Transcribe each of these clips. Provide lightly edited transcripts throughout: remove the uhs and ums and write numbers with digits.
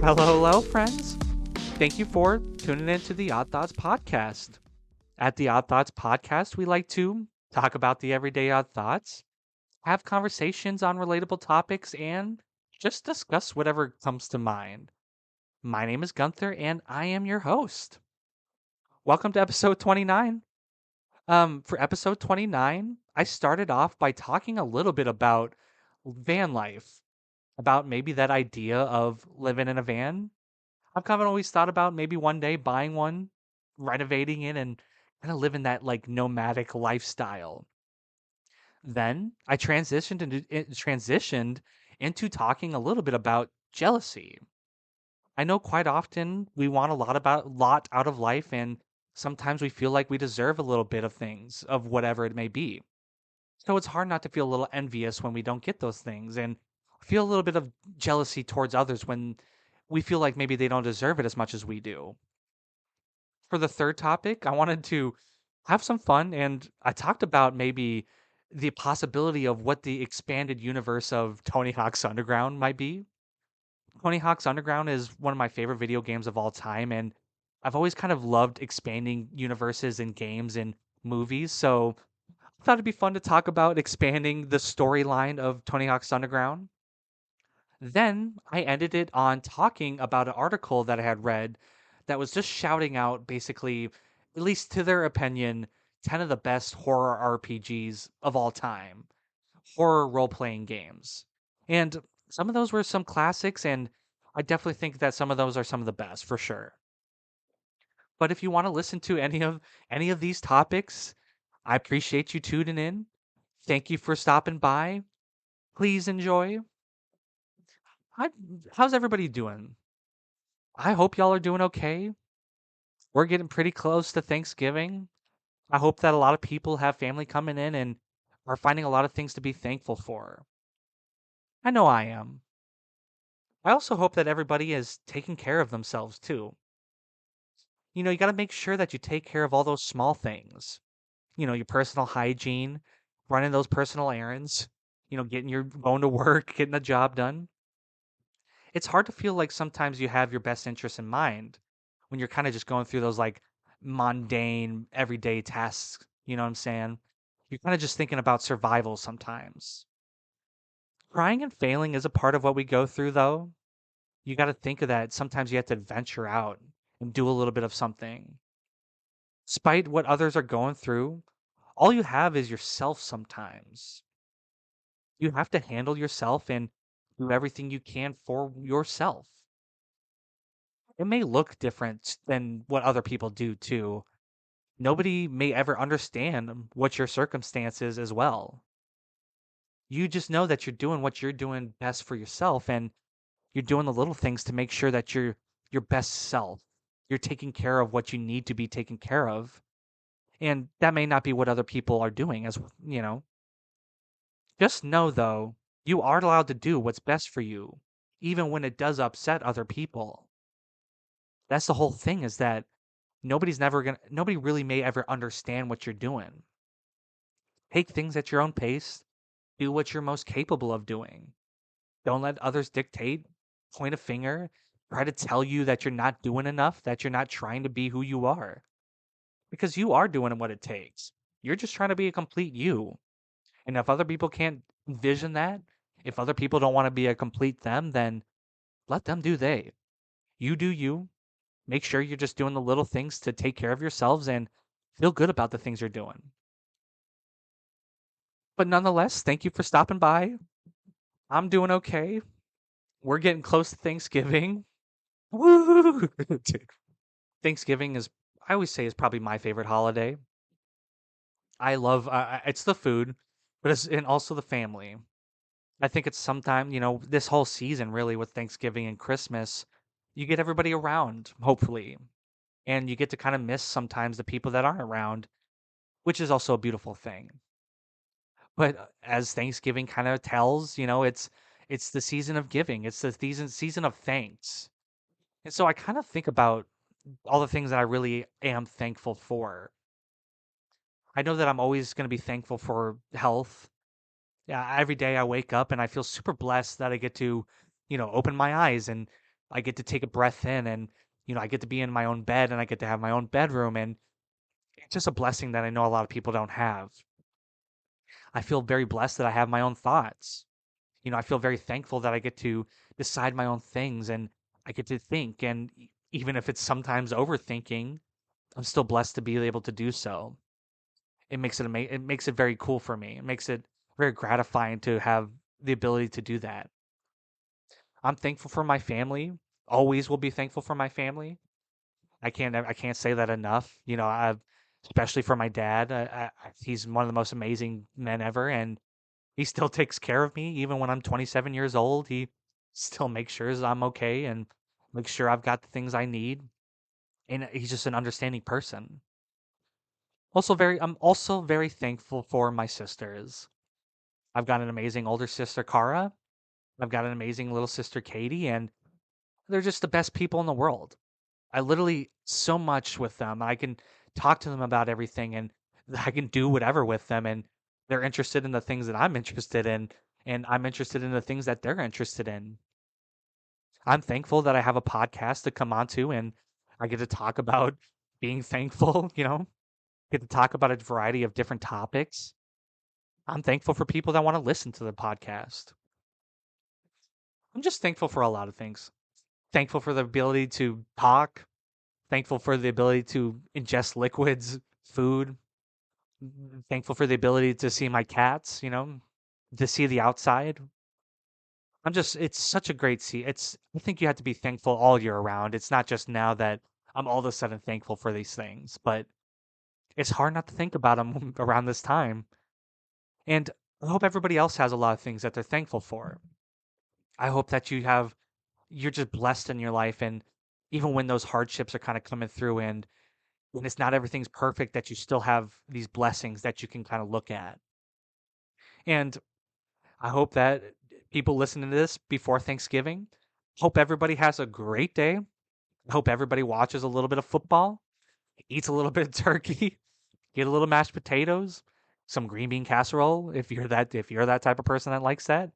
Hello, hello, friends. Thank you for tuning in to the Odd Thoughts Podcast. At the Odd Thoughts Podcast, we like to talk about the everyday odd thoughts, have conversations on relatable topics, and just discuss whatever comes to mind. My name is Gunther, and I am your host. Welcome to episode 29. For episode 29, I started off by talking a little bit about van life, about maybe that idea of living in a van. I've kind of always thought about maybe one day buying one, renovating it, and kind of living that like nomadic lifestyle. Then I transitioned into talking a little bit about jealousy. I know quite often we want a lot out of life, and sometimes we feel like we deserve a little bit of things of whatever it may be. So it's hard not to feel a little envious when we don't get those things, and feel a little bit of jealousy towards others when we feel like maybe they don't deserve it as much as we do. For the third topic, I wanted to have some fun, and I talked about maybe the possibility of what the expanded universe of Tony Hawk's Underground might be. Tony Hawk's Underground is one of my favorite video games of all time, and I've always kind of loved expanding universes in games and movies, so I thought it'd be fun to talk about expanding the storyline of Tony Hawk's Underground. Then I ended it on talking about an article that I had read that was just shouting out basically, at least to their opinion, 10 of the best horror RPGs of all time, horror role playing games. And some of those were some classics, and I definitely think that some of those are some of the best for sure. But if you want to listen to any of these topics, I appreciate you tuning in. Thank you for stopping by. Please enjoy. Hi, how's everybody doing? I hope y'all are doing okay. We're getting pretty close to Thanksgiving. I hope that a lot of people have family coming in and are finding a lot of things to be thankful for. I know I am. I also hope that everybody is taking care of themselves too. You got to make sure that you take care of all those small things. Your personal hygiene, running those personal errands, getting your going to work, getting the job done. It's hard to feel like sometimes you have your best interests in mind when you're kind of just going through those like mundane everyday tasks. You know what I'm saying? You're kind of just thinking about survival sometimes. Trying and failing is a part of what we go through, though. You got to think of that. Sometimes you have to venture out and do a little bit of something. Despite what others are going through, all you have is yourself sometimes. You have to handle yourself and do everything you can for yourself. It may look different than what other people do too. Nobody may ever understand what your circumstances as well. You just know that you're doing what you're doing best for yourself, and you're doing the little things to make sure that you're your best self. You're taking care of what you need to be taken care of. And that may not be what other people are doing as you know. Just know though, you are allowed to do what's best for you, even when it does upset other people. That's the whole thing is that nobody really may ever understand what you're doing. Take things at your own pace, do what you're most capable of doing. Don't let others dictate, point a finger, try to tell you that you're not doing enough, that you're not trying to be who you are. Because you are doing what it takes. You're just trying to be a complete you. And if other people can't envision that, if other people don't want to be a complete them, then let them do they. You do you. Make sure you're just doing the little things to take care of yourselves and feel good about the things you're doing. But nonetheless, thank you for stopping by. I'm doing okay. We're getting close to Thanksgiving. Woo! Thanksgiving is, I always say, is probably my favorite holiday. I love it's the food, but it's and also the family. I think it's sometime, this whole season really with Thanksgiving and Christmas, you get everybody around, hopefully. And you get to kind of miss sometimes the people that aren't around, which is also a beautiful thing. But as Thanksgiving kind of tells, it's the season of giving. It's the season of thanks. And so I kind of think about all the things that I really am thankful for. I know that I'm always going to be thankful for health. Yeah, every day I wake up and I feel super blessed that I get to, open my eyes and I get to take a breath in and, I get to be in my own bed and I get to have my own bedroom. And it's just a blessing that I know a lot of people don't have. I feel very blessed that I have my own thoughts. I feel very thankful that I get to decide my own things and I get to think. And even if it's sometimes overthinking, I'm still blessed to be able to do so. It makes it very cool for me. It makes it very gratifying to have the ability to do that. I'm thankful for my family. Always will be thankful for my family. I can't say that enough. Especially for my dad. He's one of the most amazing men ever, and he still takes care of me even when I'm 27 years old. He still makes sure I'm okay and makes sure I've got the things I need. And he's just an understanding person. I'm also very thankful for my sisters. I've got an amazing older sister, Cara. I've got an amazing little sister, Katie, and they're just the best people in the world. I literally so much with them. I can talk to them about everything and I can do whatever with them and they're interested in the things that I'm interested in and I'm interested in the things that they're interested in. I'm thankful that I have a podcast to come onto and I get to talk about being thankful, get to talk about a variety of different topics. I'm thankful for people that want to listen to the podcast. I'm just thankful for a lot of things. Thankful for the ability to talk, thankful for the ability to ingest liquids, food, thankful for the ability to see my cats, to see the outside. It's such a great I think you have to be thankful all year around. It's not just now that I'm all of a sudden thankful for these things, but it's hard not to think about them around this time. And I hope everybody else has a lot of things that they're thankful for. I hope that you're just blessed in your life. And even when those hardships are kind of coming through and when it's not everything's perfect, that you still have these blessings that you can kind of look at. And I hope that people listening to this before Thanksgiving, hope everybody has a great day. I hope everybody watches a little bit of football, eats a little bit of turkey, get a little mashed potatoes, some green bean casserole if you're that type of person that likes that.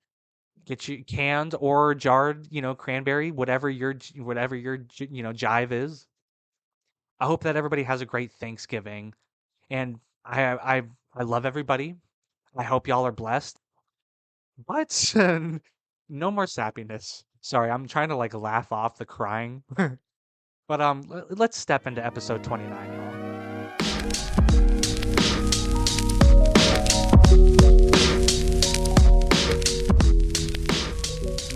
Get you canned or jarred, cranberry, whatever your jive is. I hope that everybody has a great Thanksgiving, and I love everybody. I hope y'all are blessed. But no more sappiness. Sorry, I'm trying to like laugh off the crying. But let's step into episode 29, y'all.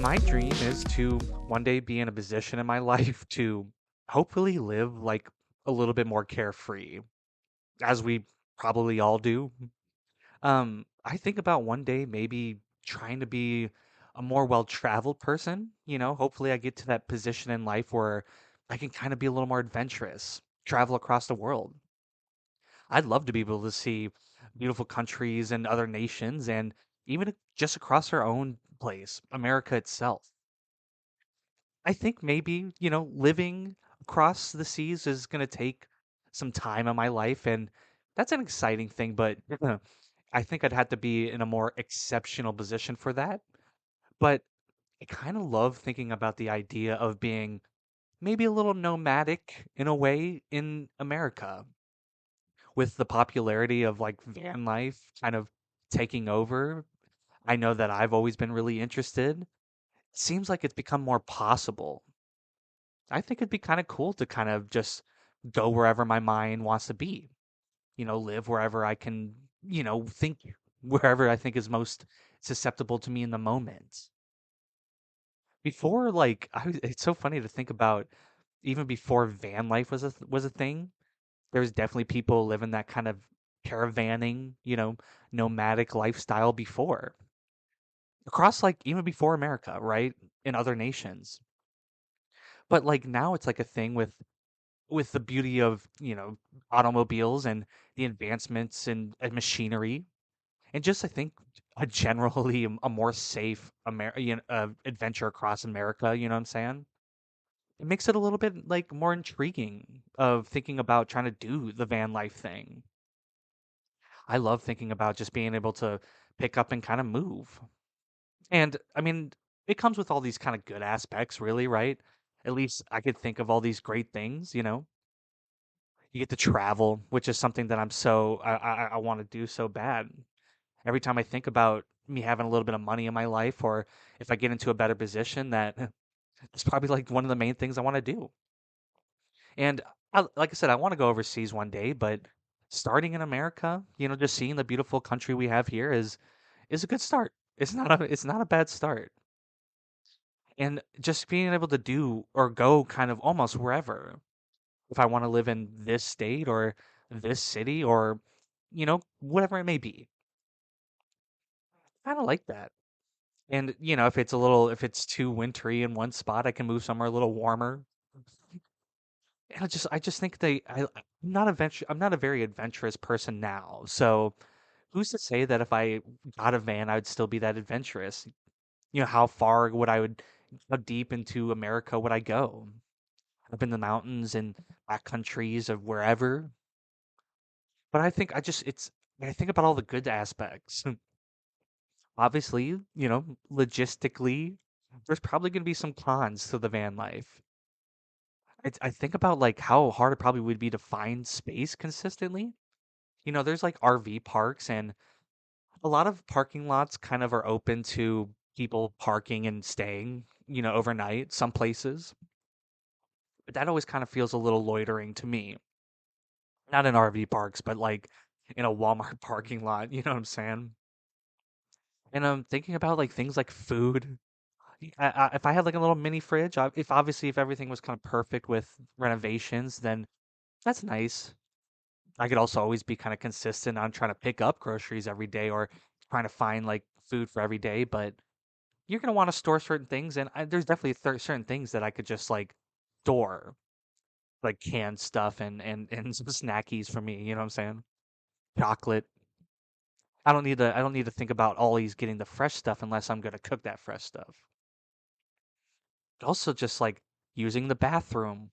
My dream is to one day be in a position in my life to hopefully live like a little bit more carefree, as we probably all do. I think about one day maybe trying to be a more well-traveled person, hopefully I get to that position in life where I can kind of be a little more adventurous, travel across the world. I'd love to be able to see beautiful countries and other nations and even just across our own place, America itself. I think maybe, living across the seas is going to take some time in my life and that's an exciting thing, but I think I'd have to be in a more exceptional position for that. But I kind of love thinking about the idea of being maybe a little nomadic in a way in America with the popularity of like van life kind of taking over. I know that I've always been really interested. It seems like it's become more possible. I think it'd be kind of cool to kind of just go wherever my mind wants to be, live wherever I can, think wherever I think is most susceptible to me in the moment. Before, like, it's so funny to think about even before van life was a thing. There was definitely people living that kind of caravanning, nomadic lifestyle before across like even before America, right? In other nations. But like now it's like a thing with the beauty of, automobiles and the advancements in machinery and just I think a generally a more safe adventure across America, you know what I'm saying? It makes it a little bit like more intriguing of thinking about trying to do the van life thing. I love thinking about just being able to pick up and kind of move. And I mean, it comes with all these kind of good aspects, really, right? at least I could think of all these great things, You get to travel, which is something that I want to do so bad. Every time I think about me having a little bit of money in my life, or if I get into a better position, that it's probably like one of the main things I want to do. And like I said, I want to go overseas one day, but starting in America, just seeing the beautiful country we have here is a good start. It's not a bad start. And just being able to do or go kind of almost wherever. If I want to live in this state or this city or whatever it may be. Kind of like that. And if it's too wintry in one spot, I can move somewhere a little warmer. And I just think I'm not a very adventurous person now. So who's to say that if I got a van, I would still be that adventurous? How deep into America would I go? Up in the mountains and back countries of wherever. But I think about all the good aspects. Obviously, logistically, there's probably going to be some cons to the van life. I think about like how hard it probably would be to find space consistently. There's like RV parks and a lot of parking lots kind of are open to people parking and staying, overnight, some places. But that always kind of feels a little loitering to me. Not in RV parks, but like in a Walmart parking lot, you know what I'm saying? And I'm thinking about like things like food. If I had like a little mini fridge, if everything was kind of perfect with renovations, then that's nice. I could also always be kind of consistent on trying to pick up groceries every day or trying to find like food for every day. But you're gonna want to store certain things, and there's definitely certain things that I could just like store, like canned stuff and some snackies for me. You know what I'm saying? Chocolate. I don't need to think about always getting the fresh stuff unless I'm gonna cook that fresh stuff. Also, just like using the bathroom,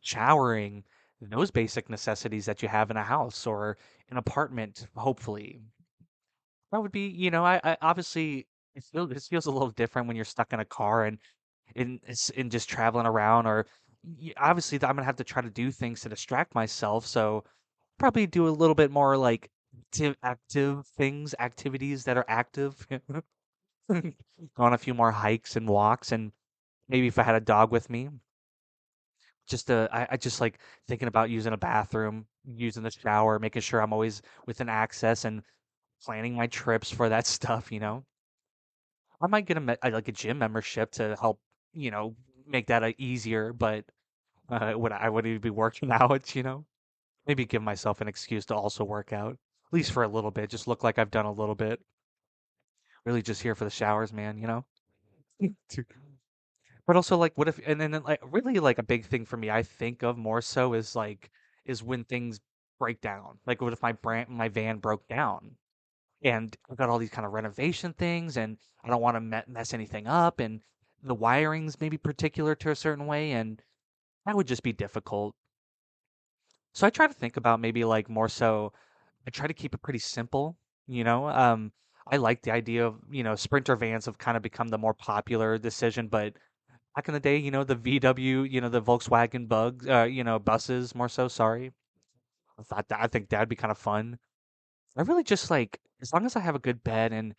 showering, those basic necessities that you have in a house or an apartment, hopefully. That would be, I obviously this feels a little different when you're stuck in a car and in just traveling around or obviously I'm gonna have to try to do things to distract myself. So probably do a little bit more like active things, activities that are active. Go on a few more hikes and walks and maybe if I had a dog with me, I just like thinking about using a bathroom, using the shower, making sure I'm always within access and planning my trips for that stuff. I might get like a gym membership to help, you know, make that easier, but would I wouldn't be working out? Maybe give myself an excuse to also work out, at least for a little bit, just look like I've done a little bit. Really just here for the showers, man? But also, like, what if and then, like, really, like, a big thing for me, I think of more so is when things break down. Like, what if my van broke down, and I've got all these kind of renovation things, and I don't wanna mess anything up, and the wiring's maybe particular to a certain way, and that would just be difficult. So I try to think about maybe, like, more so I try to keep it pretty simple, you know? I like the idea of, Sprinter vans have kind of become the more popular decision, but back in the day, the VW, the Volkswagen buses more so, sorry. I think that'd be kind of fun. I really just like as long as I have a good bed and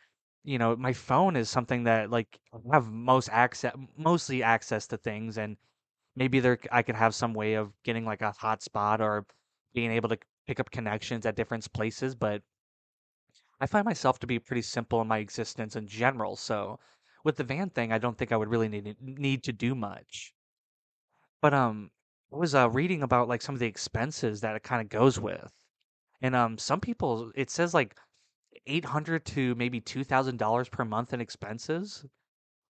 my phone is something that like I have mostly access to things and maybe I could have some way of getting like a hotspot or being able to pick up connections at different places, but I find myself to be pretty simple in my existence in general. So with the van thing, I don't think I would really need to do much. But I was reading about like some of the expenses that it kind of goes with. And some people it says like 800 to maybe $2,000 per month in expenses,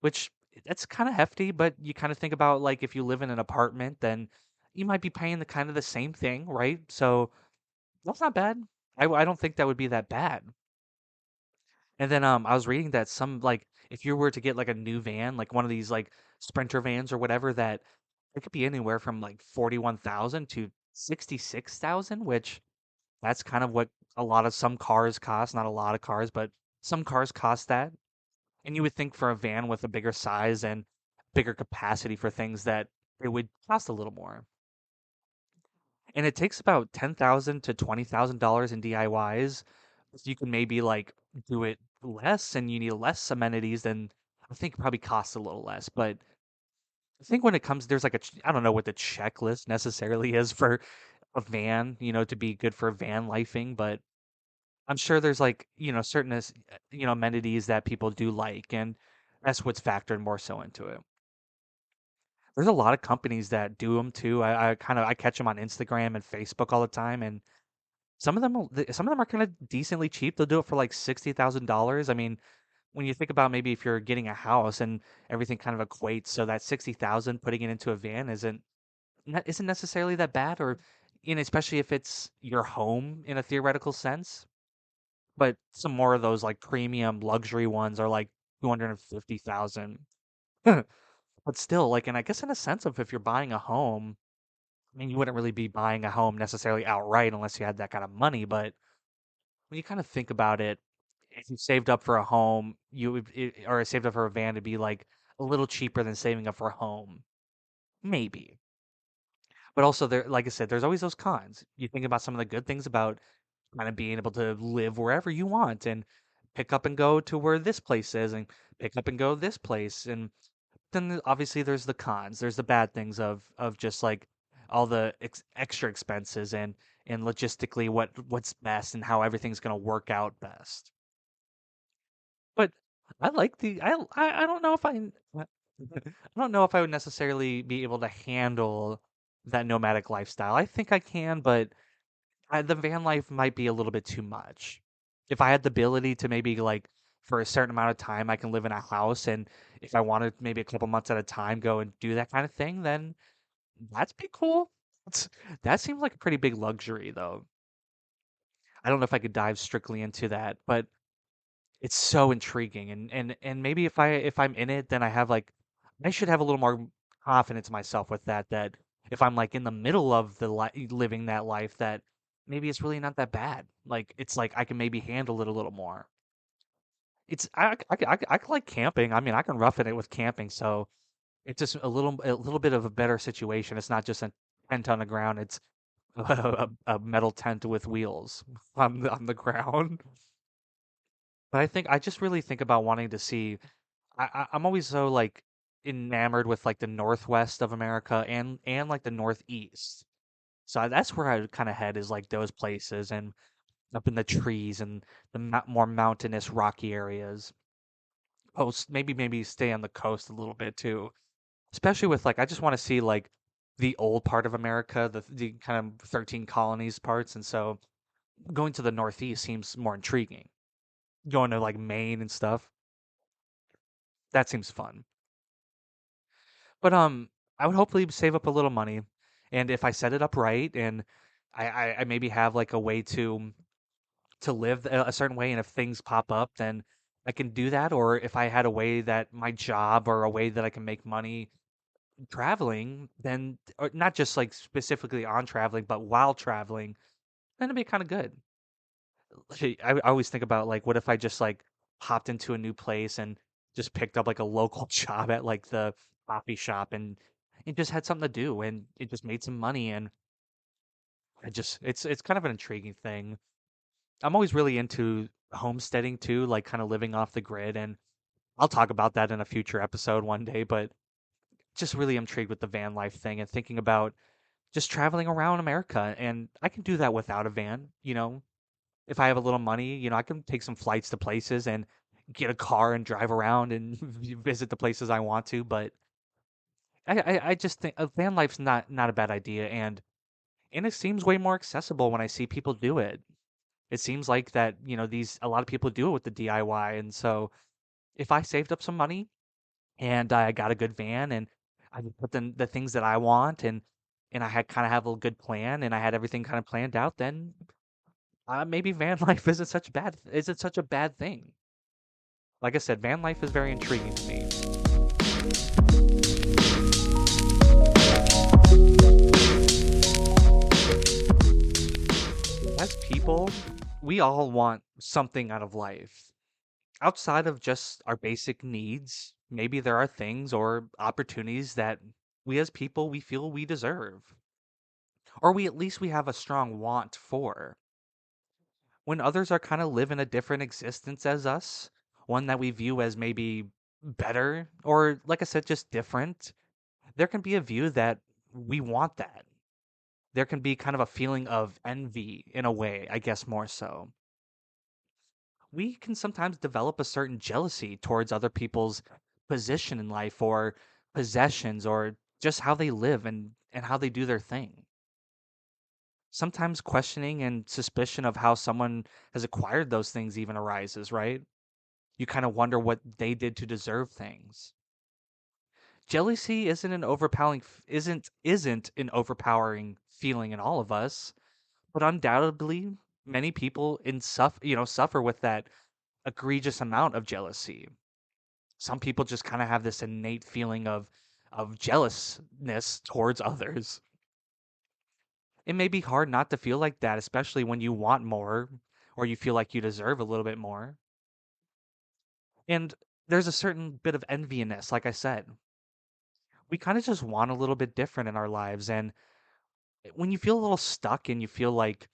which that's kind of hefty, but you kind of think about like if you live in an apartment, then you might be paying the kind of the same thing, right? So that's not bad. I don't think that would be that bad. And then I was reading that some like if you were to get like a new van, like one of these like Sprinter vans or whatever, that it could be anywhere from like 41,000 to 66,000, which that's kind of what a lot of some cars cost. Not a lot of cars, but some cars cost that. And you would think for a van with a bigger size and bigger capacity for things that it would cost a little more. And it takes about 10,000 to $20,000 in DIYs. So you can maybe like do it less and you need less amenities, then I think it probably costs a little less. But I think when it comes, there's like I don't know what the checklist necessarily is for a van, to be good for van lifing, but I'm sure there's like, certain, amenities that people do like, and that's what's factored more so into it. There's a lot of companies that do them too. I catch them on Instagram and Facebook all the time, and some of them are kind of decently cheap. They'll do it for like $60,000. I mean, when you think about maybe if you're getting a house and everything kind of equates, so that 60,000 putting it into a van isn't necessarily that bad, or especially if it's your home in a theoretical sense. But some more of those like premium luxury ones are like 250,000. But still, like, and I guess in a sense of if you're buying a home, I mean, you wouldn't really be buying a home necessarily outright unless you had that kind of money. But when you kind of think about it, if you saved up for a home, or saved up for a van to be like a little cheaper than saving up for a home, maybe. But also there, like I said, there's always those cons. You think about some of the good things about kind of being able to live wherever you want and pick up and go to where this place is and pick up and go this place. And then obviously there's the cons. There's the bad things of just like all the extra expenses and logistically what's best and how everything's going to work out best. But I like I don't know if I don't know if I would necessarily be able to handle that nomadic lifestyle. I think I can, but the van life might be a little bit too much. If I had the ability to maybe like for a certain amount of time I can live in a house, and if I wanted maybe a couple months at a time go and do that kind of thing, then that's be cool. That's, that seems like a pretty big luxury though. I don't know if I could dive strictly into that, but it's so intriguing, and maybe if I'm in it, then I should have a little more confidence in myself with that if I'm like in the middle of living that life, that maybe it's really not that bad. Like it's like I can maybe handle it a little more. It's I like camping. I mean, I can rough it with camping, so it's just a little bit of a better situation. It's not just a tent on the ground. It's a metal tent with wheels on the ground. But I think I just really think about wanting to see. I'm always so like enamored with like the northwest of America and like the northeast. So that's where I kind of head, is like those places and up in the trees and the more mountainous, rocky areas. Coast, maybe stay on the coast a little bit too. Especially with like I just want to see like the old part of America, the kind of 13 colonies parts, and so going to the northeast seems more intriguing. Going to like Maine and stuff, that seems fun. But I would hopefully save up a little money, and if I set it up right, and I maybe have like a way to live a certain way, and if things pop up, then I can do that. Or if I had a way that my job or a way that I can make money traveling, then or not just like specifically on traveling, but while traveling, then it'd be kind of good. I always think about like, what if I just like hopped into a new place and just picked up like a local job at like the coffee shop, and it just had something to do and it just made some money, and it's kind of an intriguing thing. I'm always really into homesteading too, like kind of living off the grid, and I'll talk about that in a future episode one day, but just really intrigued with the van life thing and thinking about just traveling around America, and I can do that without a van. If I have a little money, I can take some flights to places and get a car and drive around and visit the places I want to. But I just think a van life's not a bad idea, and it seems way more accessible when I see people do it. It seems like that these a lot of people do it with the DIY, and so if I saved up some money and I got a good van and I could put the things that I want, and I had kind of have a good plan and I had everything kind of planned out, then maybe van life isn't such a bad thing. Like I said, van life is very intriguing to me. As people, we all want something out of life. Outside of just our basic needs, maybe there are things or opportunities that we as people we feel we deserve, or we at least we have a strong want for. When others are kind of living a different existence as us, one that we view as maybe better, or like I said, just different, there can be a view that we want that. There can be kind of a feeling of envy in a way, I guess more so. We can sometimes develop a certain jealousy towards other people's position in life or possessions or just how they live and how they do their thing. Sometimes questioning and suspicion of how someone has acquired those things even arises, right? You kind of wonder what they did to deserve things. Jealousy isn't an overpowering feeling in all of us, but undoubtedly many people suffer with that egregious amount of jealousy. Some people just kind of have this innate feeling of jealousness towards others. It may be hard not to feel like that, especially when you want more or you feel like you deserve a little bit more. And there's a certain bit of enviness, like I said. We kind of just want a little bit different in our lives. And when you feel a little stuck and you feel like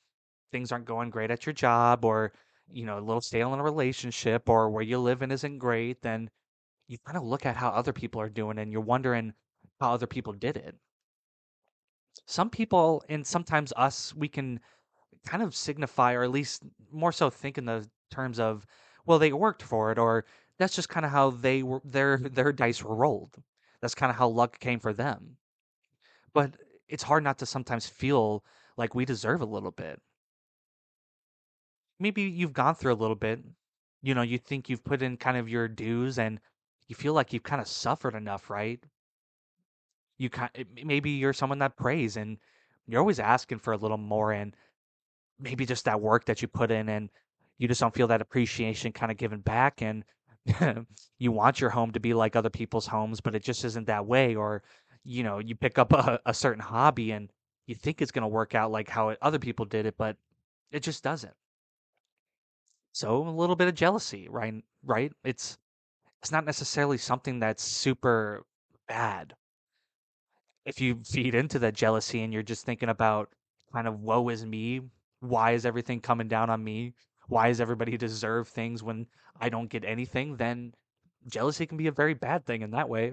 things aren't going great at your job or, a little stale in a relationship or where you live in isn't great, then you kind of look at how other people are doing and you're wondering how other people did it. Some people and sometimes us, we can kind of signify, or at least more so think in the terms of, well, they worked for it, or that's just kind of how they were their dice were rolled. That's kind of how luck came for them. But it's hard not to sometimes feel like we deserve a little bit. Maybe you've gone through a little bit. You think you've put in kind of your dues and you feel like you've kind of suffered enough, right? Maybe you're someone that prays and you're always asking for a little more, and maybe just that work that you put in and you just don't feel that appreciation kind of given back, and you want your home to be like other people's homes, but it just isn't that way. Or you pick up a certain hobby and you think it's going to work out like how other people did it, but it just doesn't. So a little bit of jealousy, right, it's not necessarily something that's super bad. If you feed into that jealousy and you're just thinking about kind of woe is me, why is everything coming down on me? Why does everybody deserve things when I don't get anything? Then jealousy can be a very bad thing in that way.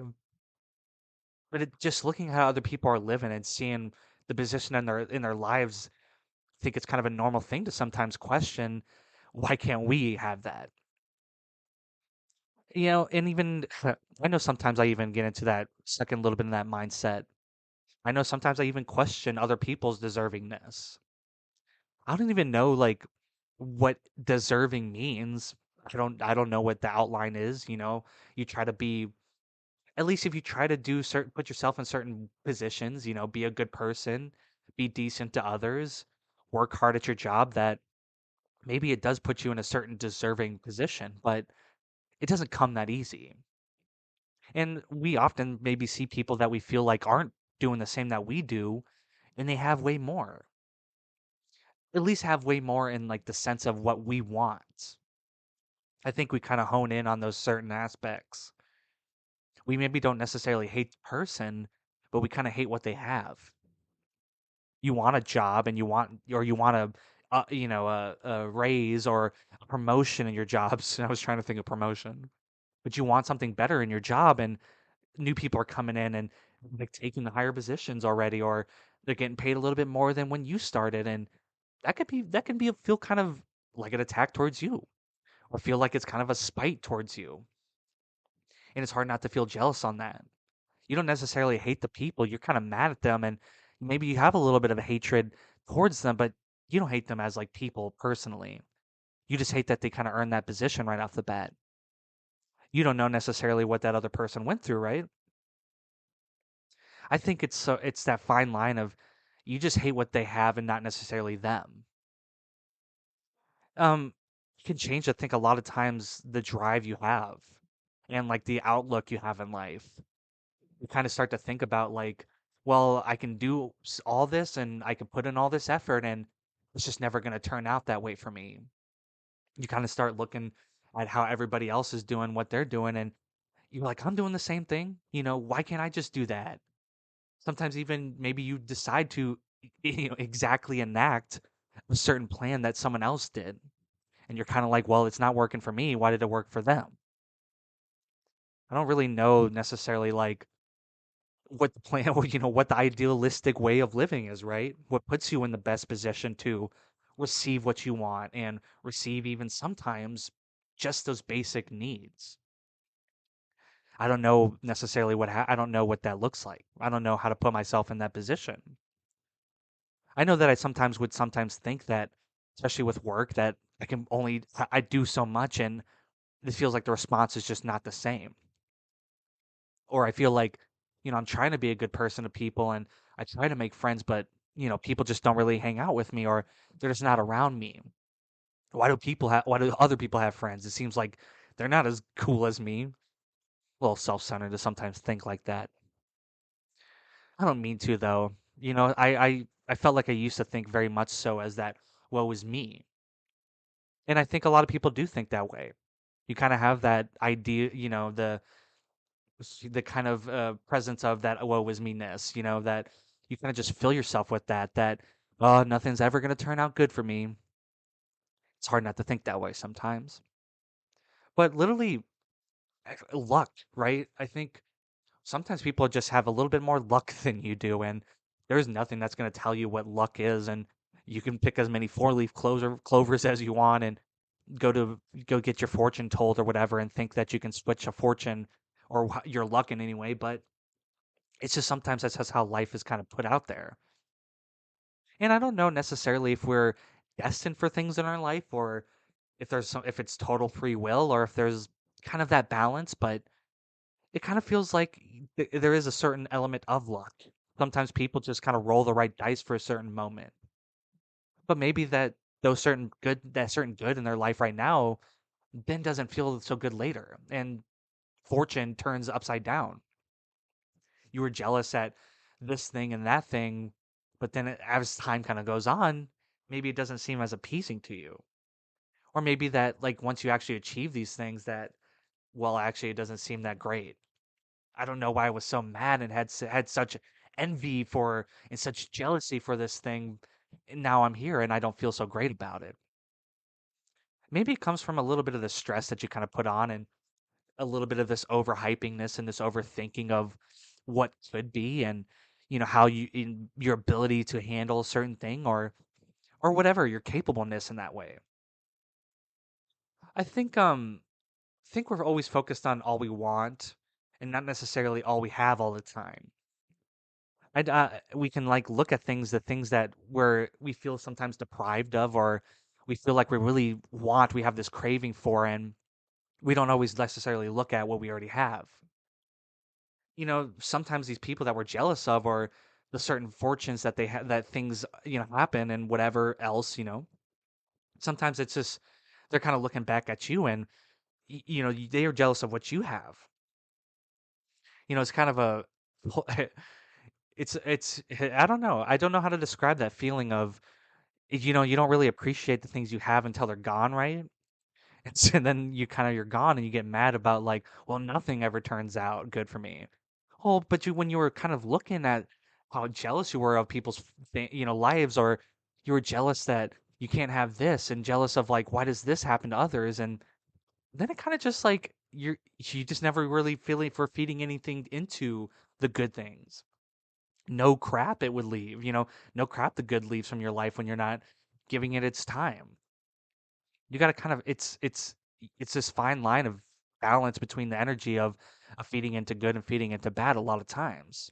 But just looking at how other people are living and seeing the position in their lives, I think it's kind of a normal thing to sometimes question, why can't we have that? And even I know sometimes I even get into that second little bit in that mindset. I know sometimes I even question other people's deservingness. I don't even know like what deserving means. I don't know what the outline is, You try to be, at least if you try to do certain put yourself in certain positions, be a good person, be decent to others, work hard at your job, that maybe it does put you in a certain deserving position, but it doesn't come that easy. And we often maybe see people that we feel like aren't doing the same that we do, and they have way more. At least have way more in like the sense of what we want. I think we kind of hone in on those certain aspects. We maybe don't necessarily hate the person, but we kind of hate what they have. You want a job and you want a raise or a promotion in your jobs. I was trying to think of promotion, but you want something better in your job, and new people are coming in and like taking the higher positions already, or they're getting paid a little bit more than when you started, and that can be feel kind of like an attack towards you, or feel like it's kind of a spite towards you, and it's hard not to feel jealous on that. You don't necessarily hate the people, you're kind of mad at them, and maybe you have a little bit of a hatred towards them, but you don't hate them as like people personally. You just hate that they kind of earned that position right off the bat. You don't know necessarily what that other person went through, right? I think it's that fine line of you just hate what they have and not necessarily them. Um, it can change, I think, a lot of times the drive you have and like the outlook you have in life. You kind of start to think about like, well, I can do all this and I can put in all this effort, and it's just never going to turn out that way for me. You kind of start looking at how everybody else is doing what they're doing, and you're like, I'm doing the same thing. Why can't I just do that? Sometimes even maybe you decide to exactly enact a certain plan that someone else did. And you're kind of like, well, it's not working for me. Why did it work for them? I don't really know necessarily like what the plan, or, what the idealistic way of living is, right? What puts you in the best position to receive what you want and receive even sometimes just those basic needs. I don't know necessarily I don't know what that looks like. I don't know how to put myself in that position. I know that I sometimes would sometimes think that, especially with work, that I do so much and it feels like the response is just not the same. Or I feel like, I'm trying to be a good person to people and I try to make friends, but, people just don't really hang out with me or they're just not around me. Why do other people have friends? It seems like they're not as cool as me. A little self-centered to sometimes think like that. I don't mean to though. I felt like I used to think very much so as that woe is me. And I think a lot of people do think that way. You kind of have that idea, the kind of presence of that woe is me-ness, that you kind of just fill yourself with that oh, nothing's ever going to turn out good for me. It's hard not to think that way sometimes. But literally luck, right? I think sometimes people just have a little bit more luck than you do and there's nothing that's going to tell you what luck is and you can pick as many four-leaf clovers as you want and go get your fortune told or whatever and think that you can switch a fortune or your luck in any way, but it's just sometimes that's just how life is kind of put out there. And I don't know necessarily if we're destined for things in our life or if it's total free will or if there's kind of that balance, but it kind of feels like there is a certain element of luck. Sometimes people just kind of roll the right dice for a certain moment. But maybe that certain good in their life right now then doesn't feel so good later and fortune turns upside down. You were jealous at this thing and that thing, but then as time kind of goes on, maybe it doesn't seem as appeasing to you. Or maybe that like once you actually achieve these things that well actually it doesn't seem that great. I don't know why I was so mad and had such envy for and such jealousy for this thing. And now I'm here and I don't feel so great about it. Maybe it comes from a little bit of the stress that you kind of put on and a little bit of this overhypingness and this overthinking of what could be and how your ability to handle a certain thing or whatever your capableness in that way. I think we're always focused on all we want and not necessarily all we have all the time. We can like look at the things that we feel sometimes deprived of or we feel like we really want, we have this craving for, and we don't always necessarily look at what we already have. Sometimes these people that we're jealous of or the certain fortunes that they have that things, happen and whatever else, sometimes it's just they're kind of looking back at you and they are jealous of what you have. It's kind of a it's I don't know. I don't know how to describe that feeling of you don't really appreciate the things you have until they're gone, right? And then you're gone and you get mad about like, well, nothing ever turns out good for me. Oh, but when you were kind of looking at how jealous you were of people's lives, or you were jealous that you can't have this, and jealous of like why does this happen to others, and then it kind of just like you just never really feeling for feeding anything into the good things. No crap it would leave, no crap the good leaves from your life when you're not giving it its time. You got to kind of it's this fine line of balance between the energy of feeding into good and feeding into bad a lot of times.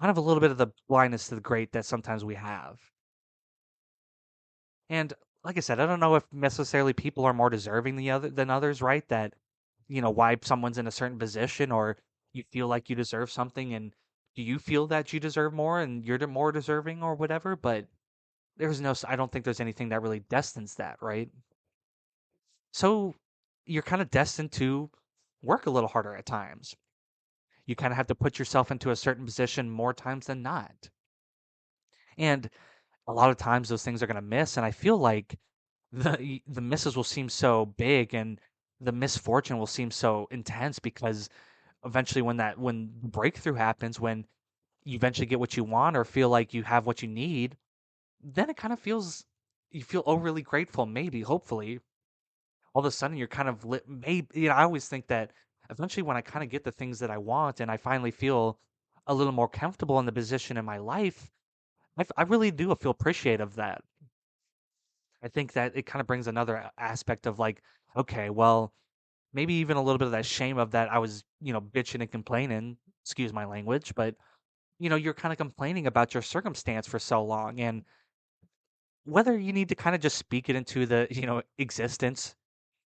Kind of a little bit of the blindness to the great that sometimes we have. And like I said, I don't know if necessarily people are more deserving than others, right? That why someone's in a certain position or you feel like you deserve something and do you feel that you deserve more and you're more deserving or whatever, but I don't think there's anything that really destines that, right? So you're kind of destined to work a little harder at times. You kind of have to put yourself into a certain position more times than not. And a lot of times those things are going to miss. And I feel like the misses will seem so big and the misfortune will seem so intense because eventually when breakthrough happens, when you eventually get what you want or feel like you have what you need, then it kind of feels you feel overly grateful, maybe, hopefully. All of a sudden you're kind of lit, maybe, I always think that eventually when I kind of get the things that I want and I finally feel a little more comfortable in the position in my life, I really do feel appreciative of that. I think that it kind of brings another aspect of like, okay, well, maybe even a little bit of that shame of that I was, bitching and complaining, excuse my language, but you're kind of complaining about your circumstance for so long, and whether you need to kind of just speak it into the, existence,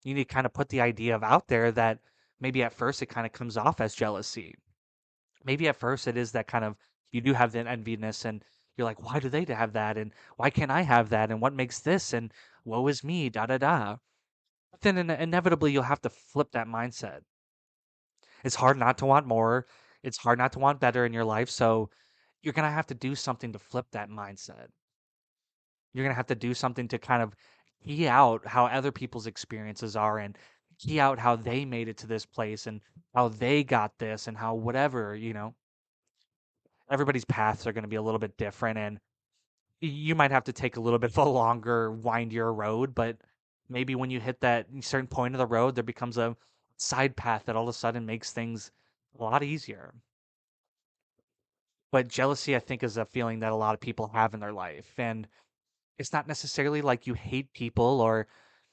you need to kind of put the idea of out there that maybe at first it kind of comes off as jealousy. Maybe at first it is that kind of you do have that enviness and you're like, why do they have that? And why can't I have that? And what makes this? And woe is me, da da da. But then inevitably you'll have to flip that mindset. It's hard not to want more. It's hard not to want better in your life. So you're going to have to do something to flip that mindset. You're going to have to do something to kind of key out how other people's experiences are and key out how they made it to this place and how they got this and how whatever, everybody's paths are going to be a little bit different, and you might have to take a little bit of a longer, windier road, but maybe when you hit that certain point of the road, there becomes a side path that all of a sudden makes things a lot easier. But jealousy, I think, is a feeling that a lot of people have in their life. And it's not necessarily like you hate people or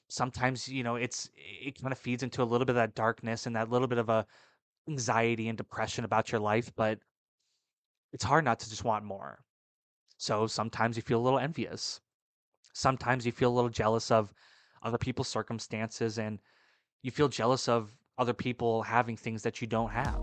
sometimes, it kind of feeds into a little bit of that darkness and that little bit of a anxiety and depression about your life, but it's hard not to just want more. So sometimes you feel a little envious. Sometimes you feel a little jealous of other people's circumstances and you feel jealous of other people having things that you don't have.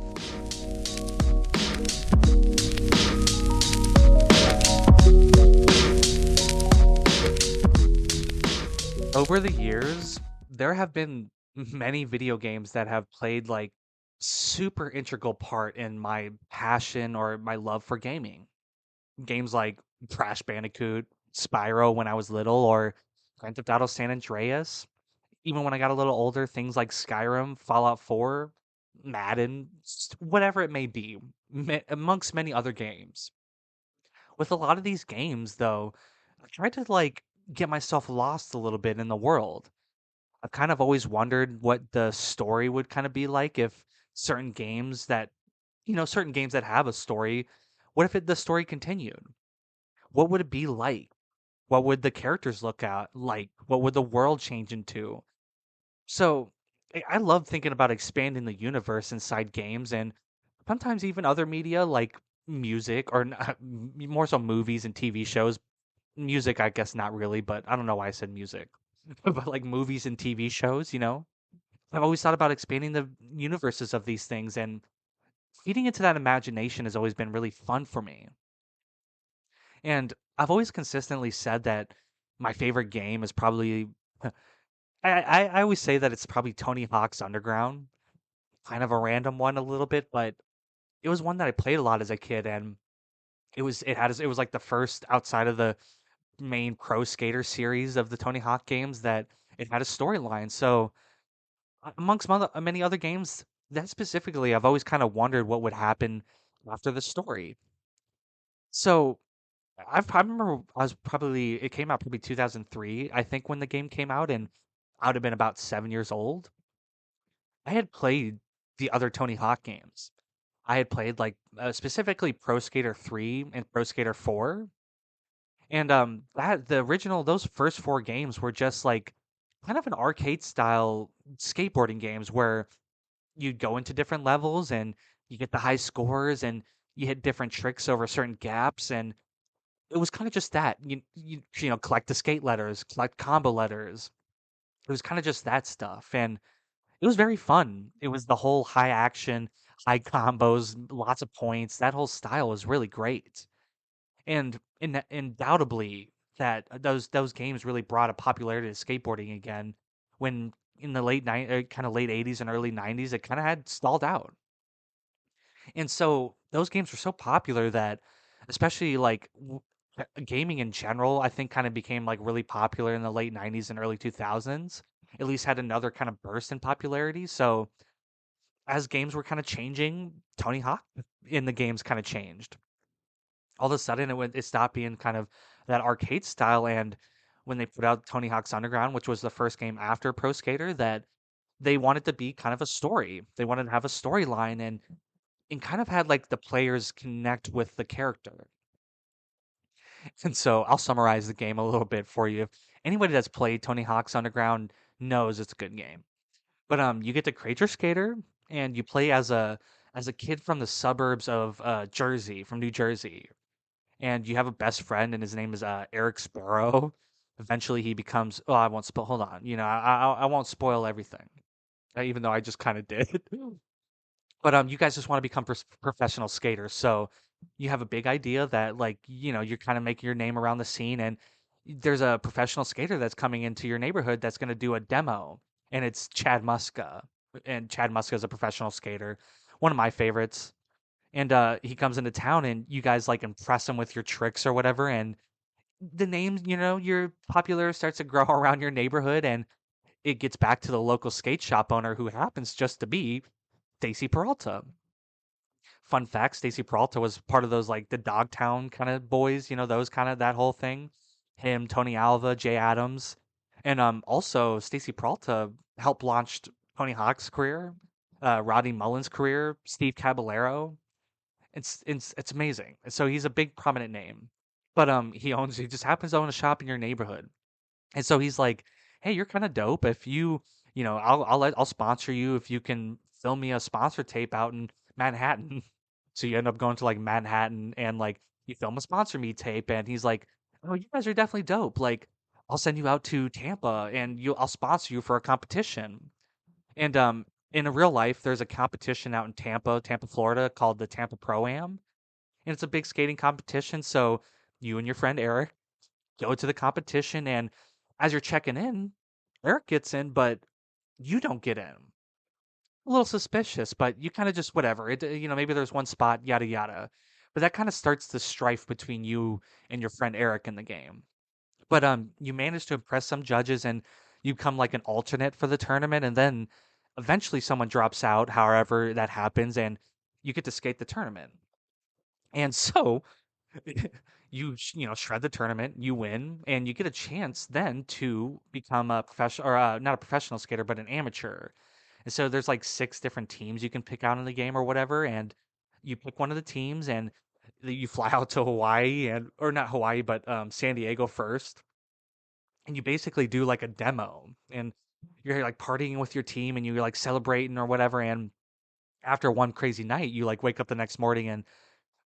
Over the years, there have been many video games that have played like super integral part in my passion or my love for gaming. Games like Crash Bandicoot, Spyro when I was little, or Grand Theft Auto San Andreas. Even when I got a little older, things like Skyrim, Fallout 4, Madden, whatever it may be, amongst many other games. With a lot of these games, though, I tried to like get myself lost a little bit in the world. I've kind of always wondered what the story would kind of be like if certain games that, certain games that have a story, what if the story continued? What would it be like? What would the characters look out like? What would the world change into? So I love thinking about expanding the universe inside games and sometimes even other media like music or more so movies and TV shows. Music, I guess not really, but I don't know why I said music. But like movies and TV shows, I've always thought about expanding the universes of these things and feeding into that imagination has always been really fun for me. And I've always consistently said that my favorite game is probably I always say that it's probably Tony Hawk's Underground, kind of a random one a little bit, but it was one that I played a lot as a kid, and it was like the first outside of the main Pro Skater series of the Tony Hawk games that it had a storyline. So amongst many other games, that specifically, I've always kind of wondered what would happen after the story. So I remember it came out probably 2003, I think, when the game came out, and I would have been about 7 years old. I had played the other Tony Hawk games. I had played like specifically Pro Skater 3 and Pro Skater 4. And that the original those first four games were just like kind of an arcade style skateboarding games where you go into different levels and you get the high scores and you hit different tricks over certain gaps, and it was kind of just that. Collect the skate letters, collect combo letters. It was kind of just that stuff, and it was very fun. It was the whole high action, high combos, lots of points. That whole style was really great. And undoubtedly that those games really brought a popularity to skateboarding again when in the kind of late 80s and early 90s it kind of had stalled out. And so those games were so popular that especially like gaming in general, I think kind of became like really popular in the late 90s and early 2000s. At least had another kind of burst in popularity. So as games were kind of changing, Tony Hawk in the games kind of changed. all of a sudden it stopped being kind of that arcade style. And when they put out Tony Hawk's Underground, which was the first game after Pro Skater, that they wanted to be kind of a story. They wanted to have a storyline and kind of had like the players connect with the character. And so I'll summarize the game a little bit for you. Anybody that's played Tony Hawk's Underground knows it's a good game. But you get to create your skater and you play as a kid from the suburbs of Jersey, from New Jersey. And you have a best friend and his name is Eric Sparrow. Eventually he becomes oh I won't spoil hold on. I won't spoil everything. Even though I just kind of did. But you guys just want to become professional skaters. So you have a big idea that like, you're kind of making your name around the scene and there's a professional skater that's coming into your neighborhood that's going to do a demo and it's Chad Muska. And Chad Muska is a professional skater, one of my favorites. And he comes into town and you guys like impress him with your tricks or whatever and the name, your popular starts to grow around your neighborhood and it gets back to the local skate shop owner who happens just to be Stacy Peralta. Fun fact, Stacy Peralta was part of those like the Dogtown kind of boys, those kind of that whole thing. Him, Tony Alva, Jay Adams. And also Stacy Peralta helped launch Tony Hawk's career, Rodney Mullen's career, Steve Caballero. It's amazing. So he's a big prominent name. But he just happens to own a shop in your neighborhood. And so he's like, "Hey, you're kind of dope. If I'll sponsor you if you can film me a sponsor tape out in Manhattan." So you end up going to like Manhattan and like you film a sponsor me tape, and he's like, "Oh, you guys are definitely dope. Like, I'll send you out to Tampa, and I'll sponsor you for a competition." And in a real life, there's a competition out in Tampa, Florida, called the Tampa Pro Am, and it's a big skating competition. So you and your friend Eric go to the competition, and as you're checking in, Eric gets in, but you don't get in. A little suspicious, but you kind of just whatever. Maybe there's one spot, yada yada. But that kind of starts the strife between you and your friend Eric in the game. But you manage to impress some judges, and you become like an alternate for the tournament, and then eventually someone drops out. However, that happens, and you get to skate the tournament. And so shred the tournament, you win, and you get a chance then to become a professional or not a professional skater, but an amateur. And so there's like six different teams you can pick out in the game or whatever, and you pick one of the teams and you fly out to Hawaii and or not Hawaii, but San Diego first, and you basically do like a demo and you're like partying with your team and you're like celebrating or whatever. And after one crazy night, you like wake up the next morning and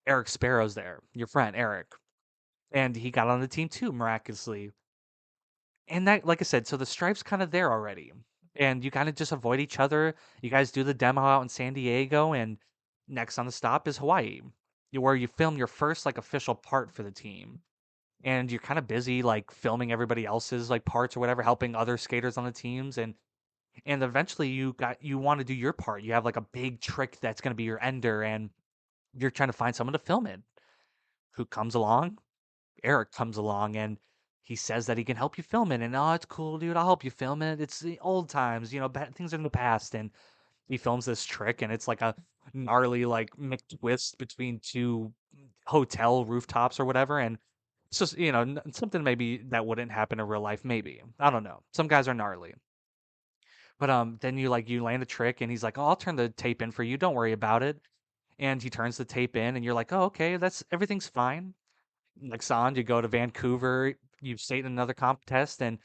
Eric Sparrow's there, your friend Eric, and he got on the team too miraculously. And that, like I said, so the stripe's kind of there already, and you kind of just avoid each other. You guys do the demo out in San Diego, and next on the stop is Hawaii, where you film your first like official part for the team. And you're kind of busy like filming everybody else's like parts or whatever, helping other skaters on the teams, and eventually you want to do your part. You have like a big trick that's going to be your ender, and you're trying to find someone to film it. Who comes along? Eric comes along and he says that he can help you film it. And oh, it's cool, dude. I'll help you film it. It's the old times, bad things in the past. And he films this trick, and it's like a gnarly, like McTwist between two hotel rooftops or whatever. And it's just, something maybe that wouldn't happen in real life. Maybe I don't know. Some guys are gnarly, but then you land a trick, and he's like, "Oh, I'll turn the tape in for you. Don't worry about it." And he turns the tape in, and you're like, "Oh, okay, that's everything's fine." Next on, you go to Vancouver, you state in another contest, and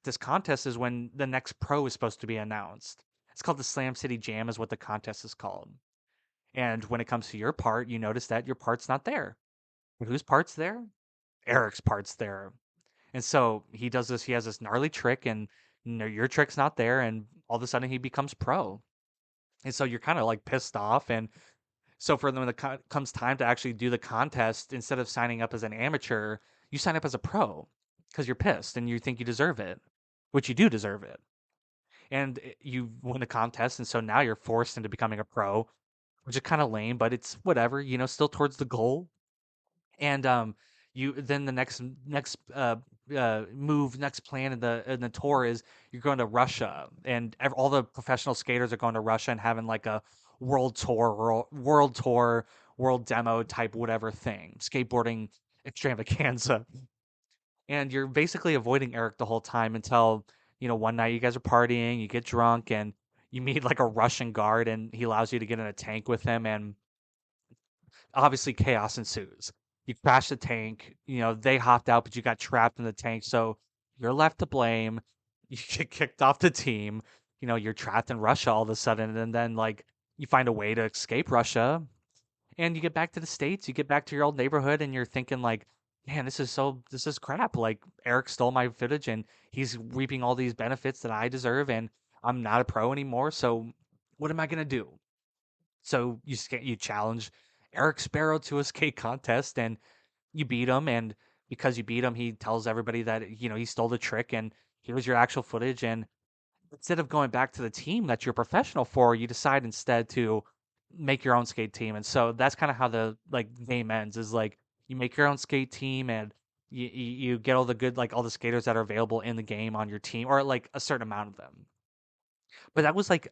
this contest is when the next pro is supposed to be announced. It's called the Slam City Jam, is what the contest is called. And when it comes to your part, you notice that your part's not there. But whose part's there? Eric's part's there. And so he does this, he has this gnarly trick, and your trick's not there, and all of a sudden he becomes pro. And so you're kind of like pissed off, and so for them, when it comes time to actually do the contest, instead of signing up as an amateur, you sign up as a pro because you're pissed and you think you deserve it, which you do deserve it. And you win the contest, and so now you're forced into becoming a pro, which is kind of lame, but it's whatever, still towards the goal. And you then the next plan in the tour is you're going to Russia, and all the professional skaters are going to Russia and having like a world tour world demo type whatever thing, skateboarding extravaganza. And you're basically avoiding Eric the whole time until, one night you guys are partying, you get drunk, and you meet like a Russian guard, and he allows you to get in a tank with him, and obviously chaos ensues. You crash the tank, they hopped out, but you got trapped in the tank, so you're left to blame. You get kicked off the team, you're trapped in Russia all of a sudden, and then like you find a way to escape Russia, and you get back to the States, you get back to your old neighborhood, and you're thinking like, man, this is crap. Like Eric stole my footage, and he's reaping all these benefits that I deserve, and I'm not a pro anymore. So what am I gonna do? So you challenge Eric Sparrow to a skate contest, and you beat him. And because you beat him, he tells everybody that he stole the trick, and here's your actual footage. And instead of going back to the team that you're professional for, you decide instead to make your own skate team. And so that's kind of how the like game ends. Is like you make your own skate team, and you get all the good like all the skaters that are available in the game on your team, or like a certain amount of them. But that was like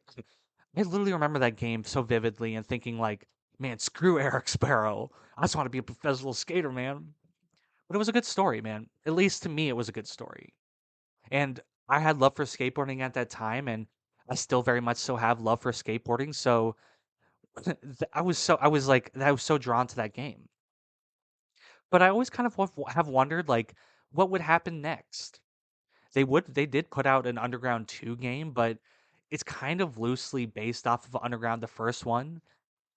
I literally remember that game so vividly and thinking like, man, screw Eric Sparrow. I just want to be a professional skater, man. But it was a good story, man. At least to me, it was a good story. And I had love for skateboarding at that time, and I still very much so have love for skateboarding. So I was so drawn to that game. But I always kind of have wondered like what would happen next. They did put out an Underground 2 game, but it's kind of loosely based off of Underground the first one.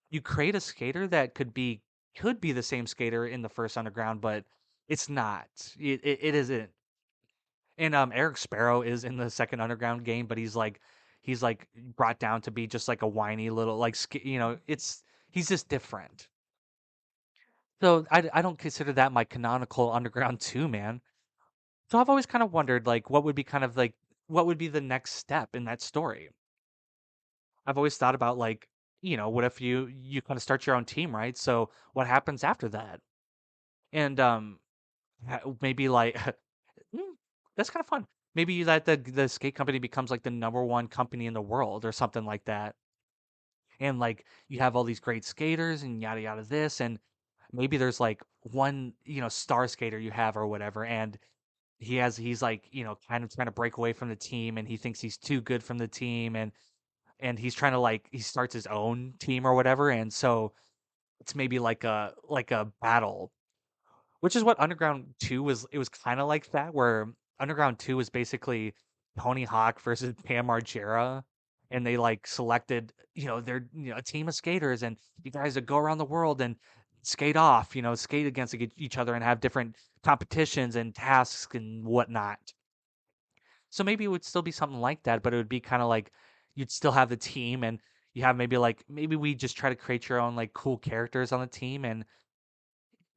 You create a skater that could be the same skater in the first Underground, but it's not. It isn't. And Eric Sparrow is in the second Underground game, but he's like brought down to be just like a whiny little like it's he's just different. So I don't consider that my canonical Underground 2, man. So I've always kind of wondered like what would be kind of like what would be the next step in that story. I've always thought about like, what if you kind of start your own team, right? So what happens after that? And maybe like mm, that's kind of fun. Maybe that the skate company becomes like the number one company in the world or something like that. And like you have all these great skaters and yada yada this, and maybe there's like one, star skater you have or whatever, and he's like, kind of trying to break away from the team, and he thinks he's too good from the team, and he's trying to like he starts his own team or whatever, and so it's maybe like a battle, which is what Underground 2 was. It was kind of like that, where Underground 2 was basically Tony Hawk versus Pam Margera, and they like selected, they're a team of skaters, and you guys would go around the world and skate off, skate against each other and have different competitions and tasks and whatnot. So maybe it would still be something like that, but it would be kind of like you'd still have the team, and you have maybe we just try to create your own like cool characters on the team. And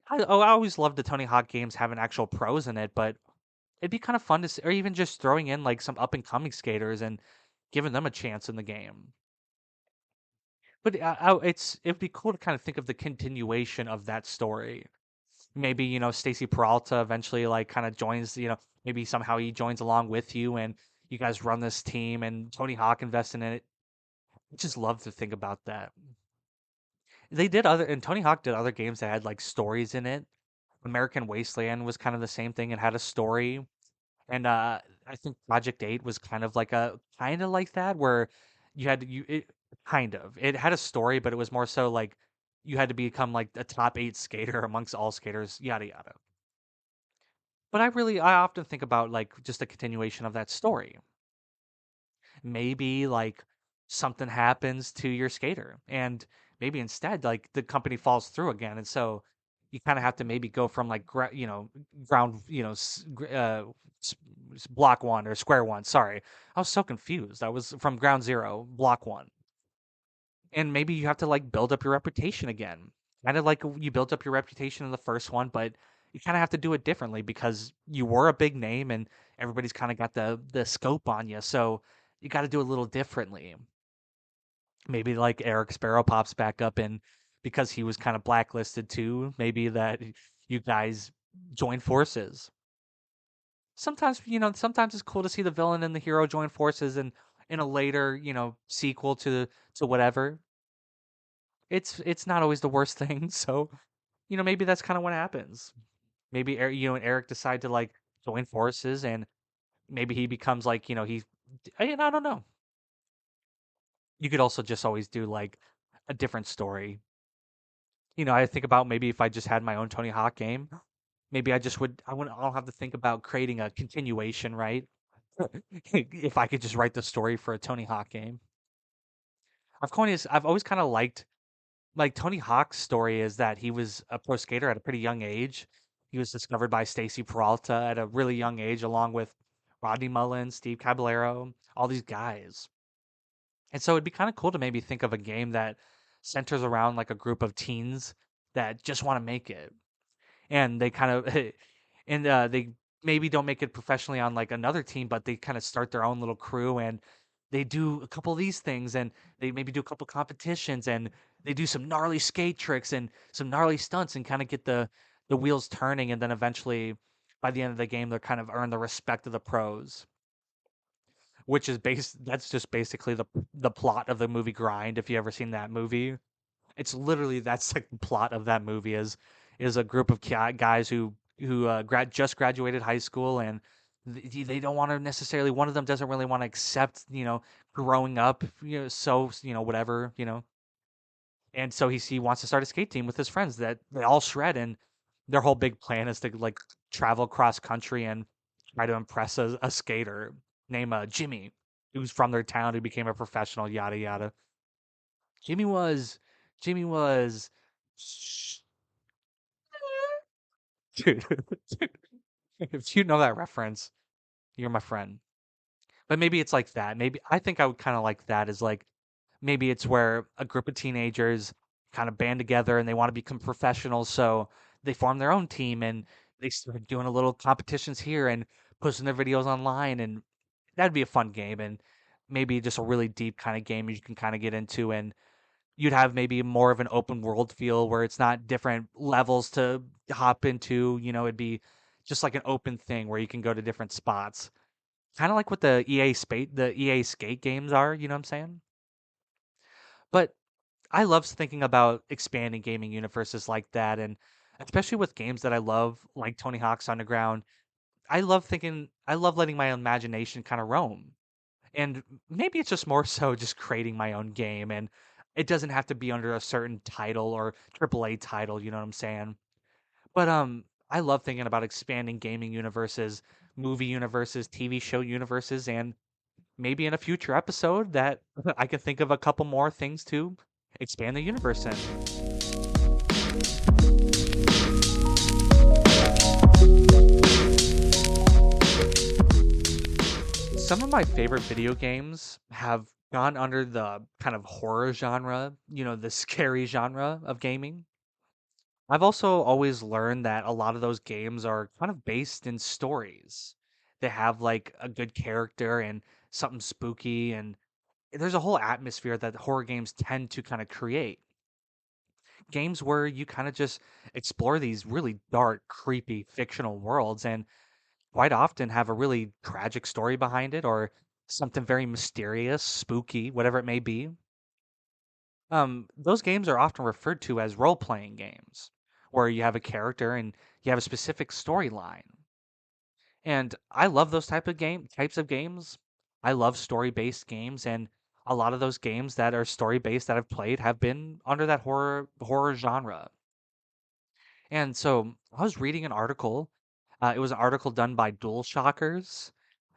I always loved the Tony Hawk games having actual pros in it, but it'd be kind of fun to see, or even just throwing in like some up and coming skaters and giving them a chance in the game. But it'd be cool to kind of think of the continuation of that story. Maybe Stacy Peralta eventually like kind of joins. Maybe somehow he joins along with you, and you guys run this team, and Tony Hawk invests in it. I just love to think about that. They did other and Tony Hawk did other games that had like stories in it. American Wasteland was kind of the same thing. It had a story. And I think Project 8 was kind of like that, where you had to, you it kind of it had a story, but it was more so like you had to become like a top 8 skater amongst all skaters, yada yada. But I often think about like just a continuation of that story. Maybe like something happens to your skater, and maybe instead like the company falls through again, and so you kind of have to maybe go from like ground, block one or square one. Sorry, I was so confused. I was from ground zero, block one, and maybe you have to like build up your reputation again, kind of like you built up your reputation in the first one, but you kind of have to do it differently because you were a big name and everybody's kind of got the scope on you, so you got to do it a little differently. Maybe like Eric Sparrow pops back up, and because he was kind of blacklisted too, maybe that you guys join forces. Sometimes, sometimes it's cool to see the villain and the hero join forces and in a later, sequel to whatever. it's not always the worst thing. So, maybe that's kind of what happens. Maybe and Eric decide to like join forces, and maybe he becomes like, I don't know. You could also just always do like a different story. I think about maybe if I just had my own Tony Hawk game, maybe I don't have to think about creating a continuation, right? If I could just write the story for a Tony Hawk game. I've always kind of liked like Tony Hawk's story is that he was a pro skater at a pretty young age. He was discovered by Stacy Peralta at a really young age, along with Rodney Mullen, Steve Caballero, all these guys. And so it'd be kind of cool to maybe think of a game that centers around like a group of teens that just want to make it. And they kind of and they maybe don't make it professionally on like another team, but they kind of start their own little crew, and they do a couple of these things, and they maybe do a couple competitions, and they do some gnarly skate tricks and some gnarly stunts, and kind of get the wheels turning, and then eventually by the end of the game they're kind of earn the respect of the pros, which is that's just basically the plot of the movie Grind, if you ever seen that movie. It's literally that's like the plot of that movie is a group of guys who just graduated high school, and they don't want to necessarily, one of them doesn't really want to accept, growing up, so, whatever, and so he wants to start a skate team with his friends that they all shred, and their whole big plan is to like travel cross country and try to impress a skater named Jimmy, who's from their town, who became a professional, yada yada. Jimmy was Jimmy was dude, if you know that reference, you're my friend. But maybe it's like that. Maybe I think I would kind of like that is like maybe it's where a group of teenagers kind of band together and they want to become professionals, so they form their own team and they start doing a little competitions here and posting their videos online, and that'd be a fun game, and maybe just a really deep kind of game you can kind of get into, and you'd have maybe more of an open world feel where it's not different levels to hop into. It'd be just like an open thing where you can go to different spots. Kind of like what the EA Skate games are, you know what I'm saying? But I love thinking about expanding gaming universes like that, and especially with games that I love, like Tony Hawk's Underground. I love letting my imagination kind of roam. And maybe it's just more so just creating my own game, and it doesn't have to be under a certain title or AAA title, you know what I'm saying? But I love thinking about expanding gaming universes, movie universes, TV show universes, and maybe in a future episode that I can think of a couple more things to expand the universe in. Some of my favorite video games have gone under the kind of horror genre, the scary genre of gaming. I've also always learned that a lot of those games are kind of based in stories. They have like a good character and something spooky, and there's a whole atmosphere that horror games tend to kind of create. Games where you kind of just explore these really dark, creepy, fictional worlds, and quite often have a really tragic story behind it, or something very mysterious, spooky, whatever it may be. Those games are often referred to as role-playing games, where you have a character and you have a specific storyline. And I love those types of games. I love story-based games, and a lot of those games that are story-based that I've played have been under that horror genre. And so I was reading an article. It was an article done by Dual Shockers,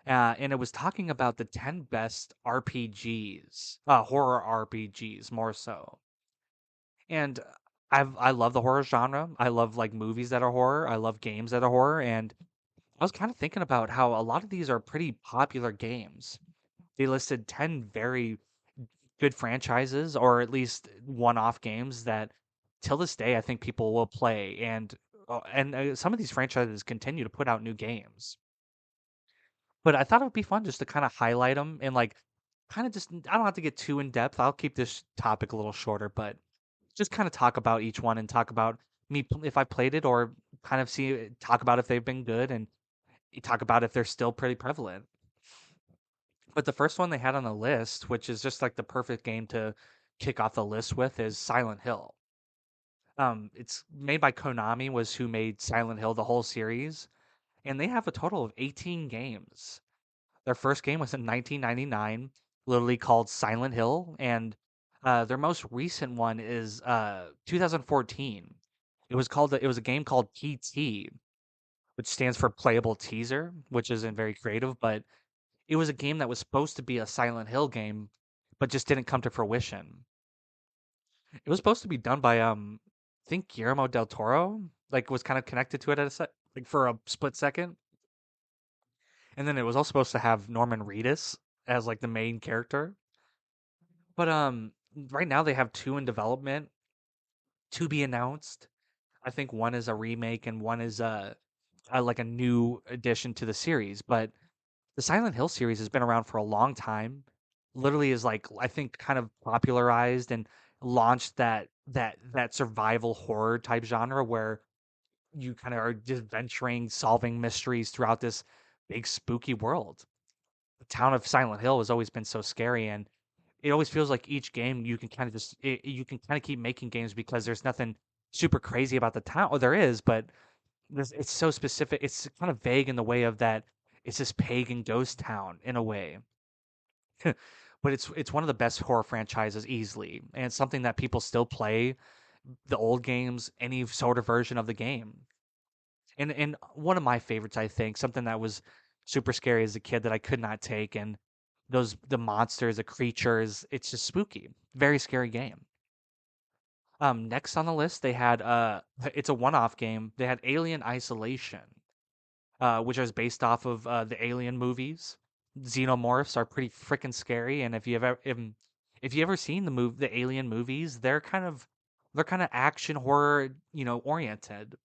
and it was talking about the 10 best RPGs, horror RPGs more so. And I love the horror genre. I love like movies that are horror. I love games that are horror. And I was kind of thinking about how a lot of these are pretty popular games. They listed 10 very good franchises, or at least one-off games that till this day I think people will play, and some of these franchises continue to put out new games. But I thought it would be fun just to kind of highlight them, and like kind of just I don't have to get too in depth. I'll keep this topic a little shorter, but just kind of talk about each one and talk about if I played it, or kind of talk about if they've been good, and talk about if they're still pretty prevalent. But the first one they had on the list, which is just like the perfect game to kick off the list with is Silent Hill. It's made by Konami, was who made Silent Hill, the whole series, and they have a total of 18 games. Their first game was in 1999, literally called Silent Hill, and their most recent one is 2014. It was a game called PT, which stands for Playable Teaser, which isn't very creative, but it was a game that was supposed to be a Silent Hill game, but just didn't come to fruition. It was supposed to be done by I think Guillermo del Toro, like was kind of connected to it at like for a split second. And then it was also supposed to have Norman Reedus as like the main character. But right now they have two in development to be announced. I think one is a remake and one is a like a new addition to the series, but the Silent Hill series has been around for a long time. Literally is like I think kind of popularized and launched that survival horror type genre where you kind of are just venturing, solving mysteries throughout this big spooky world. The town of Silent Hill has always been so scary, and it always feels like each game you can kind of you can kind of keep making games because there's nothing super crazy about the town. Or there is, but it's so specific. It's kind of vague in the way of that it's this pagan ghost town in a way. But it's one of the best horror franchises easily, and it's something that people still play the old games, any sort of version of the game. And one of my favorites, I think, something that was super scary as a kid that I could not take, and the monsters, the creatures, it's just spooky. Very scary game. Next on the list they had it's a one-off game. They had Alien Isolation, which is based off of the Alien movies. Xenomorphs are pretty freaking scary, and if you ever seen the Alien movies, they're kind of action horror, oriented.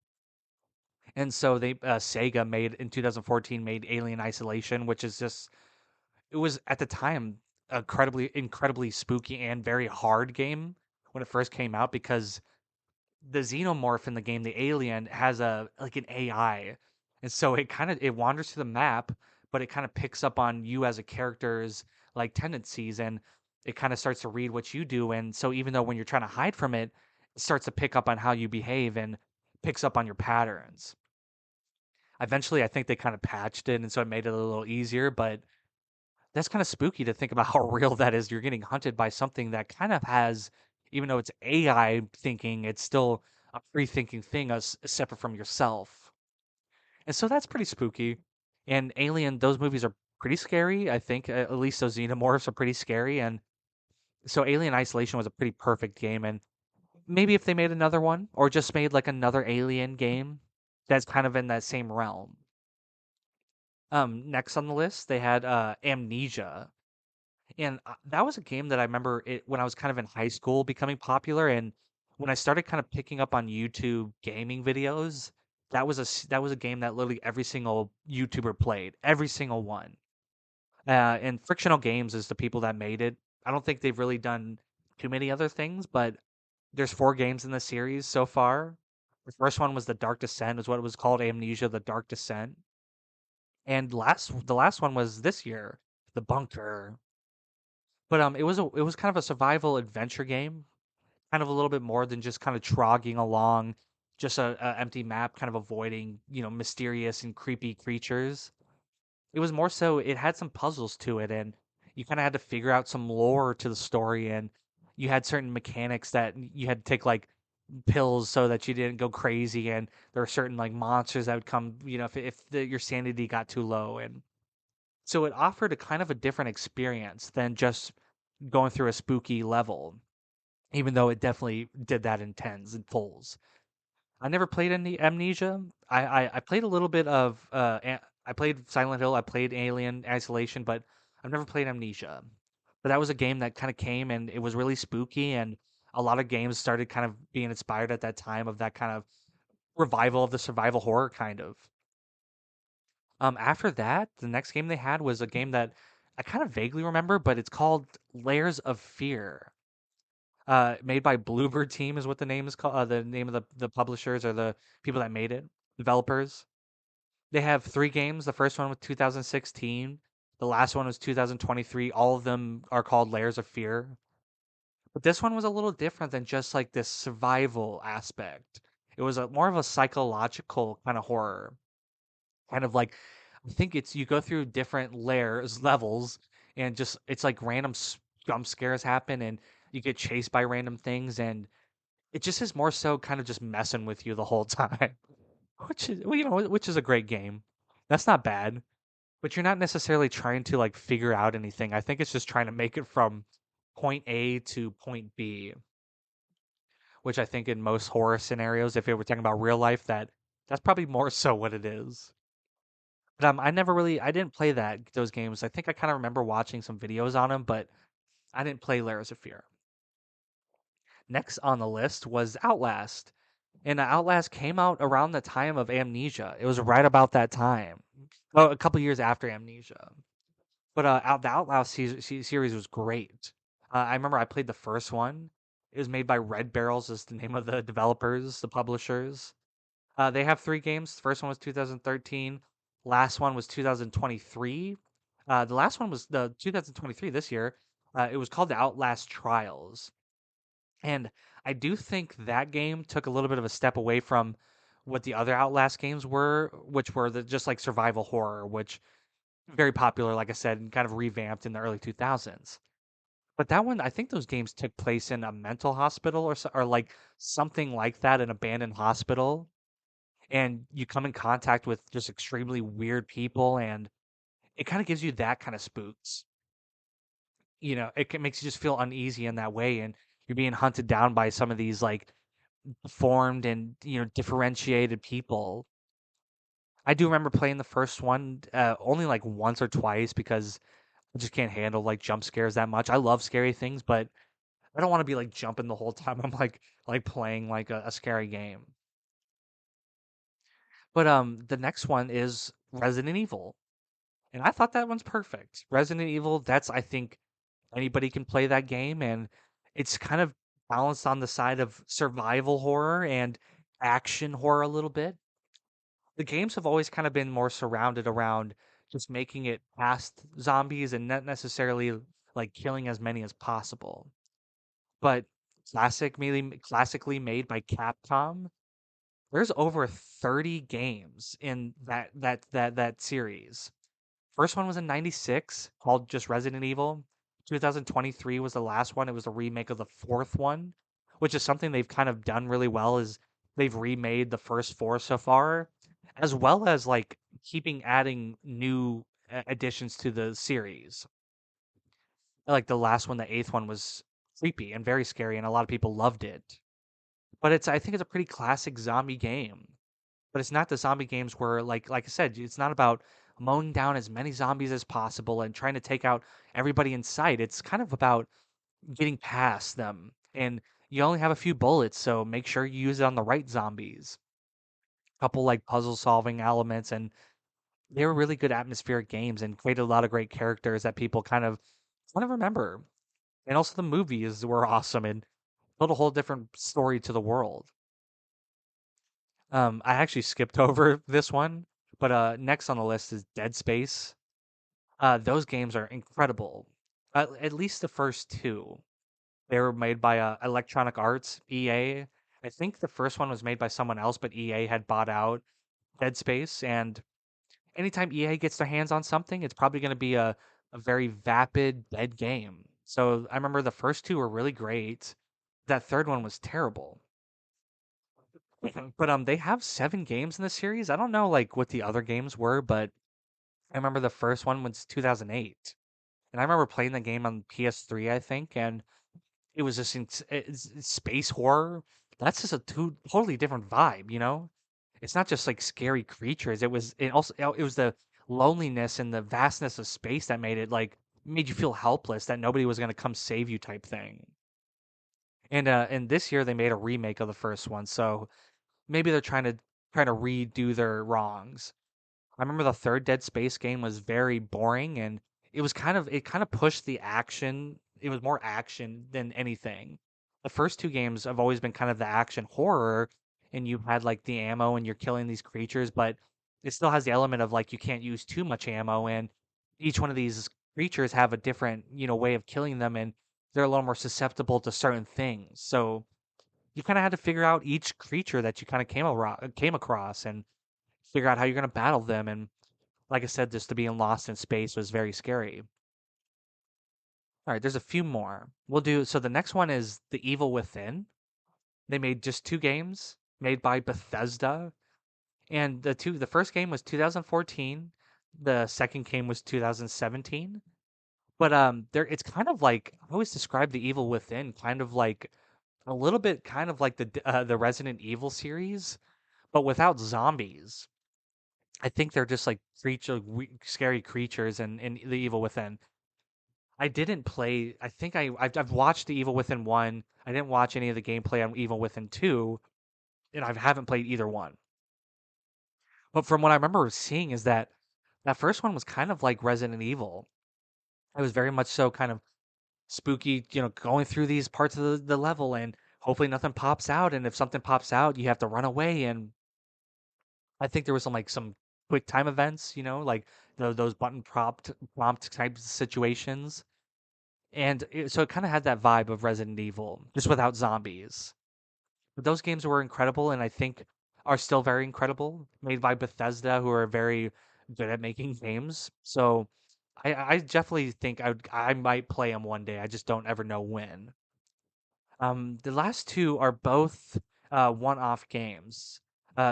And so they Sega made in 2014 made Alien Isolation, which is just it was at the time incredibly spooky and very hard game when it first came out because the xenomorph in the game, the alien, has a like an AI, and so it wanders through the map, but it kind of picks up on you as a character's like tendencies, and it kind of starts to read what you do, and so even though when you're trying to hide from it, it starts to pick up on how you behave and picks up on your patterns. Eventually, I think they kind of patched it, and so it made it a little easier, but that's kind of spooky to think about how real that is. You're getting hunted by something that kind of has, even though it's AI thinking, it's still a free thinking thing as separate from yourself. And so that's pretty spooky. And Alien, those movies are pretty scary. I think at least those xenomorphs are pretty scary. And so Alien Isolation was a pretty perfect game. And maybe if they made another one or just made like another Alien game that's kind of in that same realm. Next on the list, they had Amnesia. And that was a game that I remember it when I was kind of in high school becoming popular, and when I started kind of picking up on YouTube gaming videos, that was a game that literally every single YouTuber played, every single one. And Frictional Games is the people that made it. I don't think they've really done too many other things, but there's four games in the series so far. The first one was The Dark Descent, is what it was called, Amnesia: The Dark Descent, and the last one was this year, The Bunker. But it was kind of a survival adventure game, kind of a little bit more than just kind of trogging along, just a empty map, kind of avoiding mysterious and creepy creatures. It was more so it had some puzzles to it, and you kind of had to figure out some lore to the story, and you had certain mechanics that you had to take like pills so that you didn't go crazy, and there were certain like monsters that would come, if your sanity got too low, and so it offered a kind of a different experience than just going through a spooky level, even though it definitely did that in tens and fulls. I never played any Amnesia. I played a little bit of I played Silent Hill, I played Alien Isolation, but I've never played Amnesia. But that was a game that kind of came and it was really spooky, and a lot of games started kind of being inspired at that time of that kind of revival of the survival horror kind of. After that, the next game they had was a game that I kind of vaguely remember, but it's called Layers of Fear. Made by Bluebird Team is what the name is called. The name of the publishers or the people that made it, developers. They have three games. The first one was 2016. The last one was 2023. All of them are called Layers of Fear. But this one was a little different than just like this survival aspect. It was a more of a psychological kind of horror. Kind of like I think it's you go through different layers, levels, and just it's like random jump scares happen and you get chased by random things and it just is more so kind of just messing with you the whole time. Which is well, which is a great game. That's not bad. But you're not necessarily trying to like figure out anything. I think it's just trying to make it from point A to point B, which I think in most horror scenarios, if we were talking about real life, that's probably more so what it is. But I didn't play those games. I think I kind of remember watching some videos on them, but I didn't play Layers of Fear. Next on the list was Outlast. And Outlast came out around the time of Amnesia. It was right about that time. Well, a couple years after Amnesia. But the Outlast series was great. I remember I played the first one. It was made by Red Barrels, is the name of the developers, the publishers. They have three games. The first one was 2013. Last one was 2023. The last one was the 2023 this year. It was called the Outlast Trials. And I do think that game took a little bit of a step away from what the other Outlast games were, which were just like survival horror, which very popular, like I said, and kind of revamped in the early 2000s. But that one, I think those games took place in a mental hospital or like something like that, an abandoned hospital, and you come in contact with just extremely weird people, and it kind of gives you that kind of spooks. Makes you just feel uneasy in that way, and you're being hunted down by some of these like formed and differentiated people. I do remember playing the first one only like once or twice because I just can't handle like jump scares that much. I love scary things, but I don't want to be like jumping the whole time. I'm like playing like a scary game. But the next one is Resident Evil. And I thought that one's perfect. Resident Evil, that's I think anybody can play that game and it's kind of balanced on the side of survival horror and action horror a little bit. The games have always kind of been more surrounded around just making it past zombies and not necessarily like killing as many as possible. But classically made by Capcom, there's over 30 games in that series. First one was in 96 called just Resident Evil. 2023 was the last one. It was a remake of the fourth one, which is something they've kind of done really well is they've remade the first four so far, as well as like keeping adding new additions to the series. Like the last one, the eighth one was creepy and very scary, and a lot of people loved it. But I think it's a pretty classic zombie game. But it's not the zombie games where like I said, it's not about mowing down as many zombies as possible and trying to take out everybody in sight. It's kind of about getting past them. And you only have a few bullets, so make sure you use it on the right zombies. A couple like puzzle solving elements and they were really good atmospheric games and created a lot of great characters that people kind of remember. And also the movies were awesome and told a whole different story to the world. I actually skipped over this one, but next on the list is Dead Space. Those games are incredible. At least the first two. They were made by Electronic Arts, EA. I think the first one was made by someone else, but EA had bought out Dead Space. And anytime EA gets their hands on something, it's probably going to be a very vapid, dead game. So I remember the first two were really great. That third one was terrible. But they have 7 games in the series. I don't know like what the other games were, but I remember the first one was 2008. And I remember playing the game on PS3, I think, and it was just it's space horror. That's just a totally different vibe, you know? It's not just like scary creatures. It was the loneliness and the vastness of space that made you feel helpless that nobody was going to come save you type thing. And this year they made a remake of the first one. So maybe they're trying to redo their wrongs. I remember the third Dead Space game was very boring and it kind of pushed the action. It was more action than anything. The first two games have always been kind of the action horror and you had like the ammo and you're killing these creatures, but it still has the element of like you can't use too much ammo and each one of these creatures have a different, way of killing them and they're a little more susceptible to certain things. So you kind of had to figure out each creature that you kind of came across and figure out how you're going to battle them. And like I said, just to being lost in space was very scary. All right, there's a few more. We'll do so. The next one is The Evil Within. They made just two games made by Bethesda, and the first game was 2014. The second game was 2017. But there it's kind of like I always describe The Evil Within kind of like a little bit kind of like the Resident Evil series, but without zombies. I think they're just like scary creatures in The Evil Within. I didn't play. I think I've watched The Evil Within one. I didn't watch any of the gameplay on Evil Within two, and I haven't played either one. But from what I remember seeing is that that first one was kind of like Resident Evil. It was very much so kind of spooky, going through these parts of the level and hopefully nothing pops out. And if something pops out, you have to run away. And I think there was some quick time events, like those button prompt type situations. And so it kind of had that vibe of Resident Evil, just without zombies. But those games were incredible, and I think are still very incredible, made by Bethesda, who are very good at making games. So I definitely think I might play them one day. I just don't ever know when. The last two are both one-off games.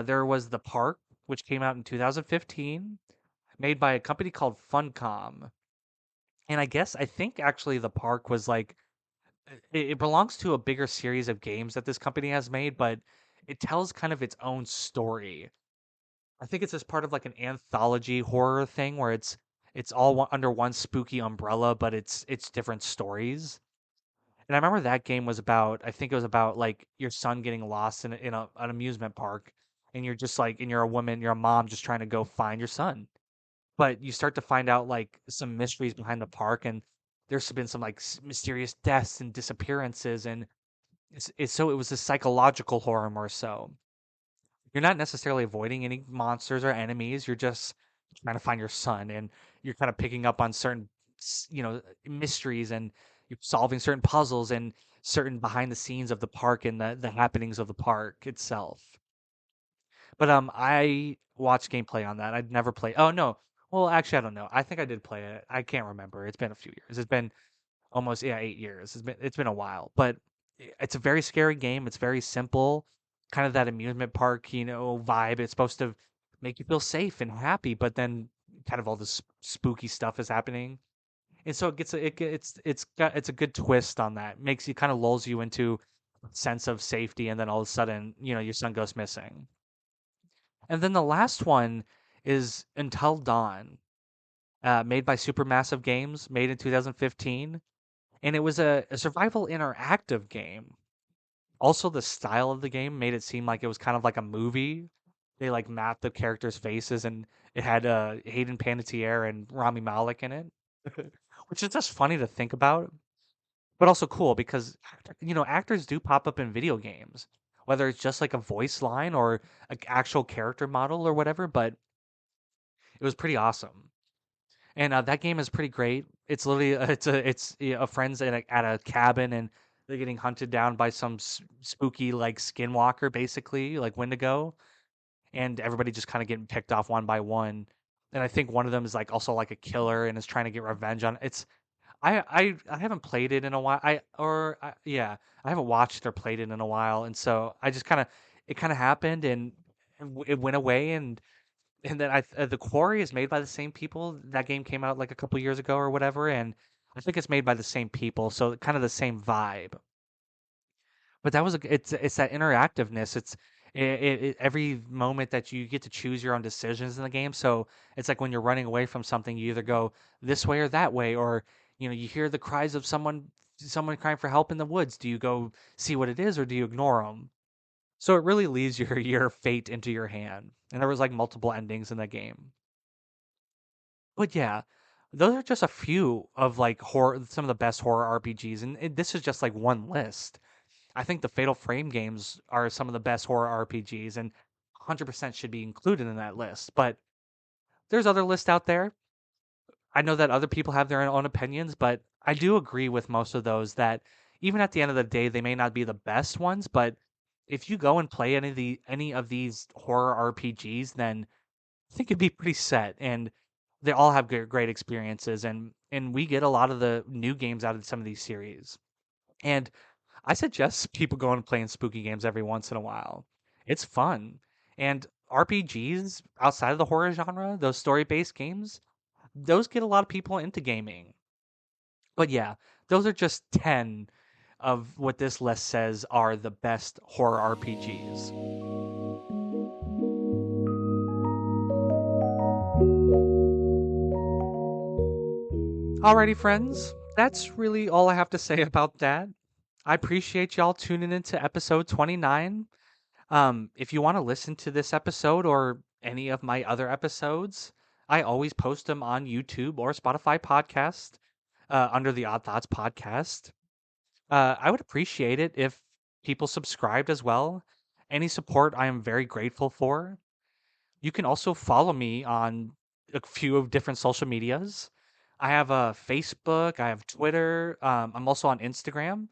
There was The Park, which came out in 2015, made by a company called Funcom. And I think actually The Park was like it belongs to a bigger series of games that this company has made, but it tells kind of its own story. I think it's as part of like an anthology horror thing where it's all under one spooky umbrella, but it's different stories. And I remember that game was about I think it was about like your son getting lost in an amusement park, and you're just like and you're a woman, you're a mom just trying to go find your son. But you start to find out like some mysteries behind the park, and there's been some like mysterious deaths and disappearances, and so it was a psychological horror more so. You're not necessarily avoiding any monsters or enemies. You're just trying to find your son, and you're kind of picking up on certain, mysteries, and you're solving certain puzzles and certain behind the scenes of the park and the happenings of the park itself. But I watched gameplay on that. I'd never played. Oh no. Well, actually, I don't know. I think I did play it. I can't remember. It's been a few years. It's been almost 8 years. It's been a while, but it's a very scary game. It's very simple, kind of that amusement park, vibe. It's supposed to make you feel safe and happy, but then kind of all this spooky stuff is happening, and so it gets a, it gets it's a good twist on that. Makes you kind of lulls you into a sense of safety, and then all of a sudden, your son goes missing. And then the last one is Until Dawn, made by Supermassive Games, made in 2015, and it was a survival interactive game. Also, the style of the game made it seem like it was kind of like a movie. They like mapped the characters' faces, and it had Hayden Panettiere and Rami Malek in it, which is just funny to think about, but also cool because actors do pop up in video games, whether it's just like a voice line or an actual character model or whatever. But it was pretty awesome. And that game is pretty great. It's literally it's friends at a cabin, and they're getting hunted down by some spooky like skinwalker, basically like Wendigo, and everybody just kind of getting picked off one by one. And I think one of them is like also like a killer and is trying to get revenge on. It's I haven't played it in a while. Yeah, I haven't watched or played it in a while, and so I just kind of it kind of happened, and it went away, and then the Quarry is made by the same people. That game came out like a couple years ago or whatever, and I think it's made by the same people, so kind of the same vibe. But that was it's that interactiveness. Every moment that you get to choose your own decisions in the game. So it's like when you're running away from something, you either go this way or that way, or you hear the cries of someone crying for help in the woods. Do you go see what it is, or do you ignore them? So it really leaves your fate into your hand. And there was like multiple endings in that game. But yeah, those are just a few of like some of the best horror RPGs, and this is just like one list. I think the Fatal Frame games are some of the best horror RPGs, and 100% should be included in that list. But there's other lists out there. I know that other people have their own opinions, but I do agree with most of those that even at the end of the day, they may not be the best ones, but if you go and play any of these horror RPGs, then I think it'd be pretty set, and they all have great experiences, and we get a lot of the new games out of some of these series. And I suggest people going and playing spooky games every once in a while. It's fun. And RPGs outside of the horror genre, those story-based games, those get a lot of people into gaming. But yeah, those are just 10 of what this list says are the best horror RPGs. Alrighty, friends, that's really all I have to say about that. I appreciate y'all tuning into episode 29. If you want to listen to this episode or any of my other episodes, I always post them on YouTube or Spotify podcast under the Odd Thoughts podcast. I would appreciate it if people subscribed as well. Any support I am very grateful for. You can also follow me on a few of different social medias. I have a Facebook, I have Twitter, I'm also on Instagram.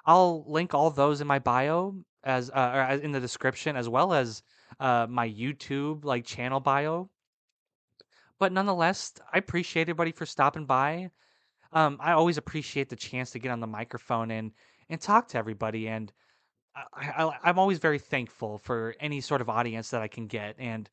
I'll link all those in my bio or in the description as well as my YouTube like channel bio. But nonetheless, I appreciate everybody for stopping by. I always appreciate the chance to get on the microphone and talk to everybody, and I'm always very thankful for any sort of audience that I can get, and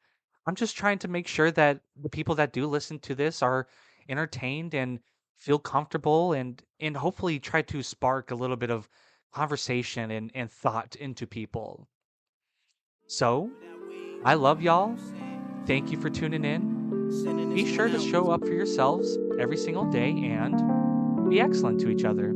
I'm just trying to make sure that the people that do listen to this are entertained and feel comfortable, and hopefully try to spark a little bit of conversation and thought into people. So I love y'all. Thank you for tuning in. Be sure to show up for yourselves every single day and be excellent to each other.